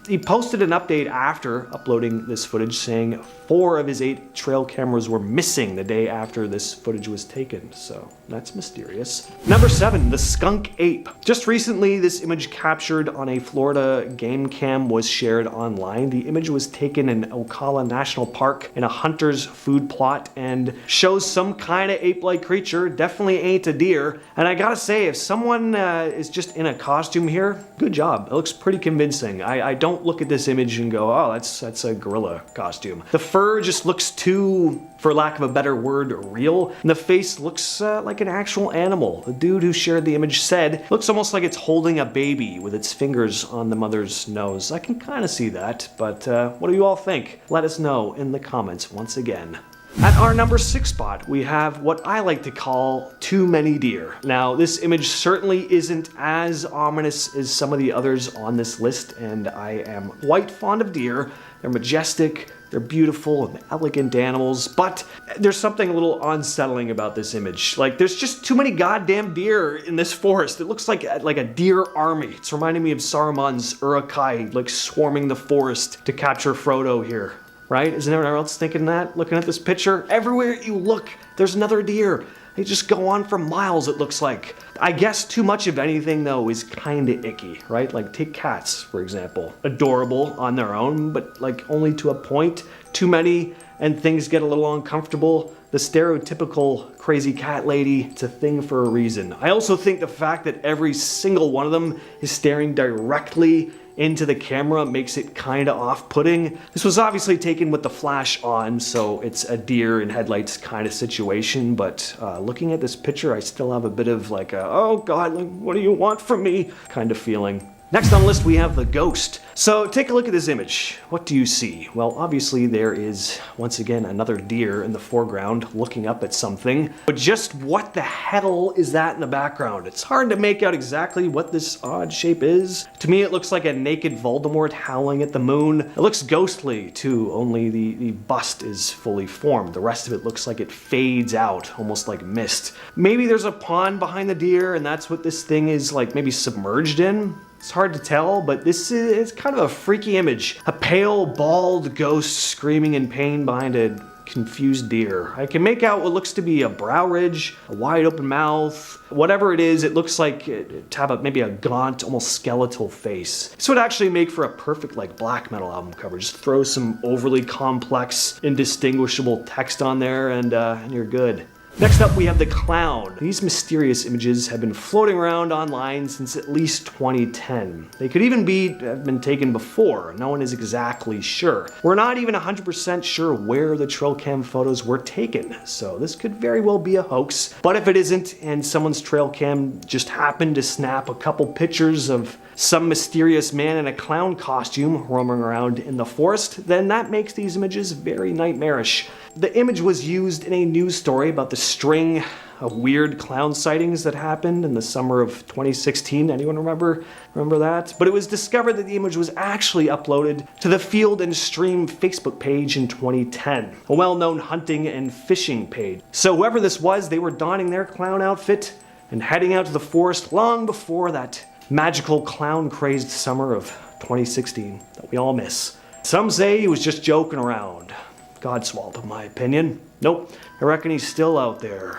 He posted an update after uploading this footage saying 4 of his 8 trail cameras were missing the day after this footage was taken. So that's mysterious. Number 7, the skunk ape. Just recently, this image captured on a Florida game cam was shared online. The image was taken in Ocala National Park in a hunter's food plot and shows some kind of ape-like creature. Definitely ain't a deer. And I gotta say, if someone is just in a costume here, good job. It looks pretty convincing. I don't look at this image and go, oh, that's a gorilla costume. The fur just looks too, for lack of a better word, real. And the face looks like an actual animal. The dude who shared the image said, it looks almost like it's holding a baby with its fingers on the mother's nose. I can kind of see that, but what do you all think? Let us know in the comments once again. At our number 6 spot, we have what I like to call too many deer. Now, this image certainly isn't as ominous as some of the others on this list, and I am quite fond of deer. They're majestic, they're beautiful and elegant animals, but there's something a little unsettling about this image. Like, there's just too many goddamn deer in this forest. It looks like a deer army. It's reminding me of Saruman's Uruk-hai, like swarming the forest to capture Frodo here. Right? Isn't everyone else thinking that? Looking at this picture? Everywhere you look, there's another deer. They just go on for miles, it looks like. I guess too much of anything, though, is kinda icky, right? Like, take cats, for example. Adorable on their own, but like only to a point. Too many, and things get a little uncomfortable. The stereotypical crazy cat lady, it's a thing for a reason. I also think the fact that every single one of them is staring directly into the camera makes it kind of off-putting. This was obviously taken with the flash on, so it's a deer in headlights kind of situation, but looking at this picture, I still have a bit of like a, oh god, like, what do you want from me kind of feeling. Next on the list, we have the ghost. So take a look at this image. What do you see? Well, obviously there is, once again, another deer in the foreground looking up at something. But just what the hell is that in the background? It's hard to make out exactly what this odd shape is. To me, it looks like a naked Voldemort howling at the moon. It looks ghostly, too, only the bust is fully formed. The rest of it looks like it fades out, almost like mist. Maybe there's a pond behind the deer, and that's what this thing is, like, maybe submerged in? It's hard to tell, but this is kind of a freaky image. A pale, bald ghost screaming in pain behind a confused deer. I can make out what looks to be a brow ridge, a wide open mouth. Whatever it is, it looks like to have maybe a gaunt, almost skeletal face. This would actually make for a perfect like black metal album cover. Just throw some overly complex, indistinguishable text on there and you're good. Next up, we have the clown. These mysterious images have been floating around online since at least 2010. They could even have been taken before. No one is exactly sure. We're not even 100% sure where the trail cam photos were taken, so this could very well be a hoax. But if it isn't, and someone's trail cam just happened to snap a couple pictures of some mysterious man in a clown costume roaming around in the forest, then that makes these images very nightmarish. The image was used in a news story about the string of weird clown sightings that happened in the summer of 2016. Anyone remember that? But it was discovered that the image was actually uploaded to the Field and Stream Facebook page in 2010, a well-known hunting and fishing page. So whoever this was, they were donning their clown outfit and heading out to the forest long before that magical clown-crazed summer of 2016 that we all miss. Some say he was just joking around. Godswallop, in my opinion. Nope, I reckon he's still out there,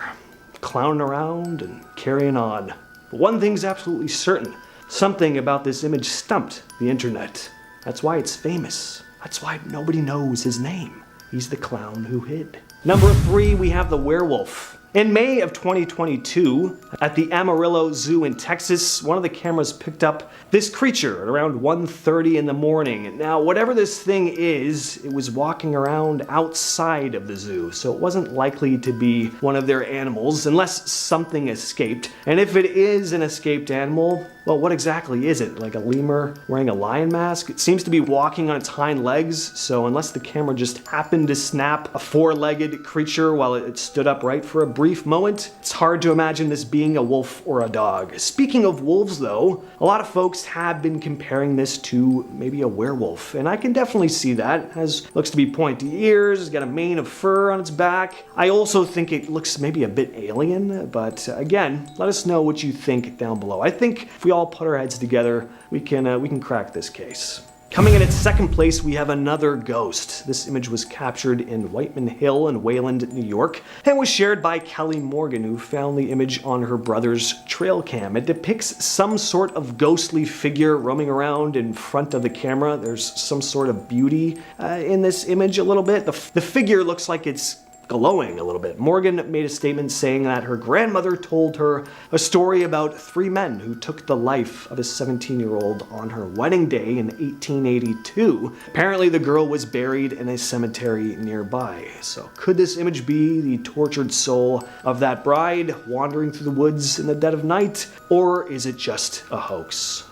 clowning around and carrying on. But one thing's absolutely certain. Something about this image stumped the internet. That's why it's famous. That's why nobody knows his name. He's the clown who hid. Number 3, we have the werewolf. In May of 2022, at the Amarillo Zoo in Texas, one of the cameras picked up this creature at around 1:30 in the morning. Now, whatever this thing is, it was walking around outside of the zoo, so it wasn't likely to be one of their animals unless something escaped. And if it is an escaped animal, well, what exactly is it? Like a lemur wearing a lion mask? It seems to be walking on its hind legs, so unless the camera just happened to snap a 4-legged humanoid creature while it stood upright for a brief moment. It's hard to imagine this being a wolf or a dog. Speaking of wolves though, a lot of folks have been comparing this to maybe a werewolf, and I can definitely see that. It looks to be pointy ears, it's got a mane of fur on its back. I also think it looks maybe a bit alien, but again, let us know what you think down below. I think if we all put our heads together, we can crack this case. Coming in at second place, we have another ghost. This image was captured in Whiteman Hill in Wayland, New York, and was shared by Kelly Morgan, who found the image on her brother's trail cam. It depicts some sort of ghostly figure roaming around in front of the camera. There's some sort of beauty in this image a little bit. The figure looks like it's glowing a little bit. Morgan made a statement saying that her grandmother told her a story about 3 men who took the life of a 17-year-old on her wedding day in 1882. Apparently the girl was buried in a cemetery nearby. So could this image be the tortured soul of that bride wandering through the woods in the dead of night, or is it just a hoax?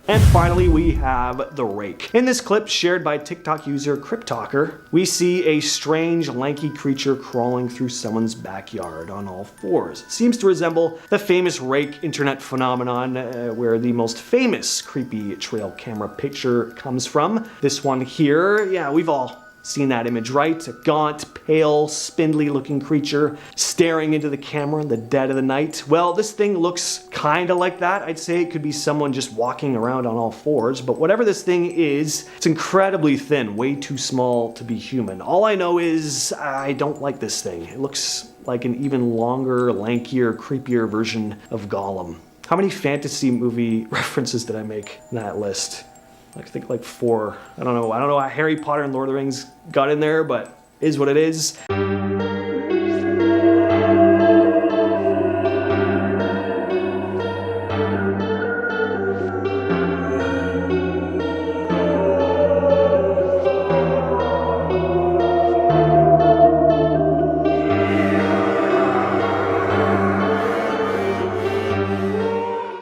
And finally, we have the rake. In this clip shared by TikTok user CryptTalker, we see a strange, lanky creature crawling through someone's backyard on all fours. It seems to resemble the famous rake internet phenomenon where the most famous creepy trail camera picture comes from. This one here, yeah, we've all seen that image, right? A gaunt, pale, spindly looking creature staring into the camera in the dead of the night. Well, this thing looks kind of like that. I'd say it could be someone just walking around on all fours, but whatever this thing is, it's incredibly thin, way too small to be human. All I know is I don't like this thing. It looks like an even longer, lankier, creepier version of Gollum. How many fantasy movie references did I make in that list? I think like 4. I don't know how Harry Potter and Lord of the Rings got in there, but is what it is.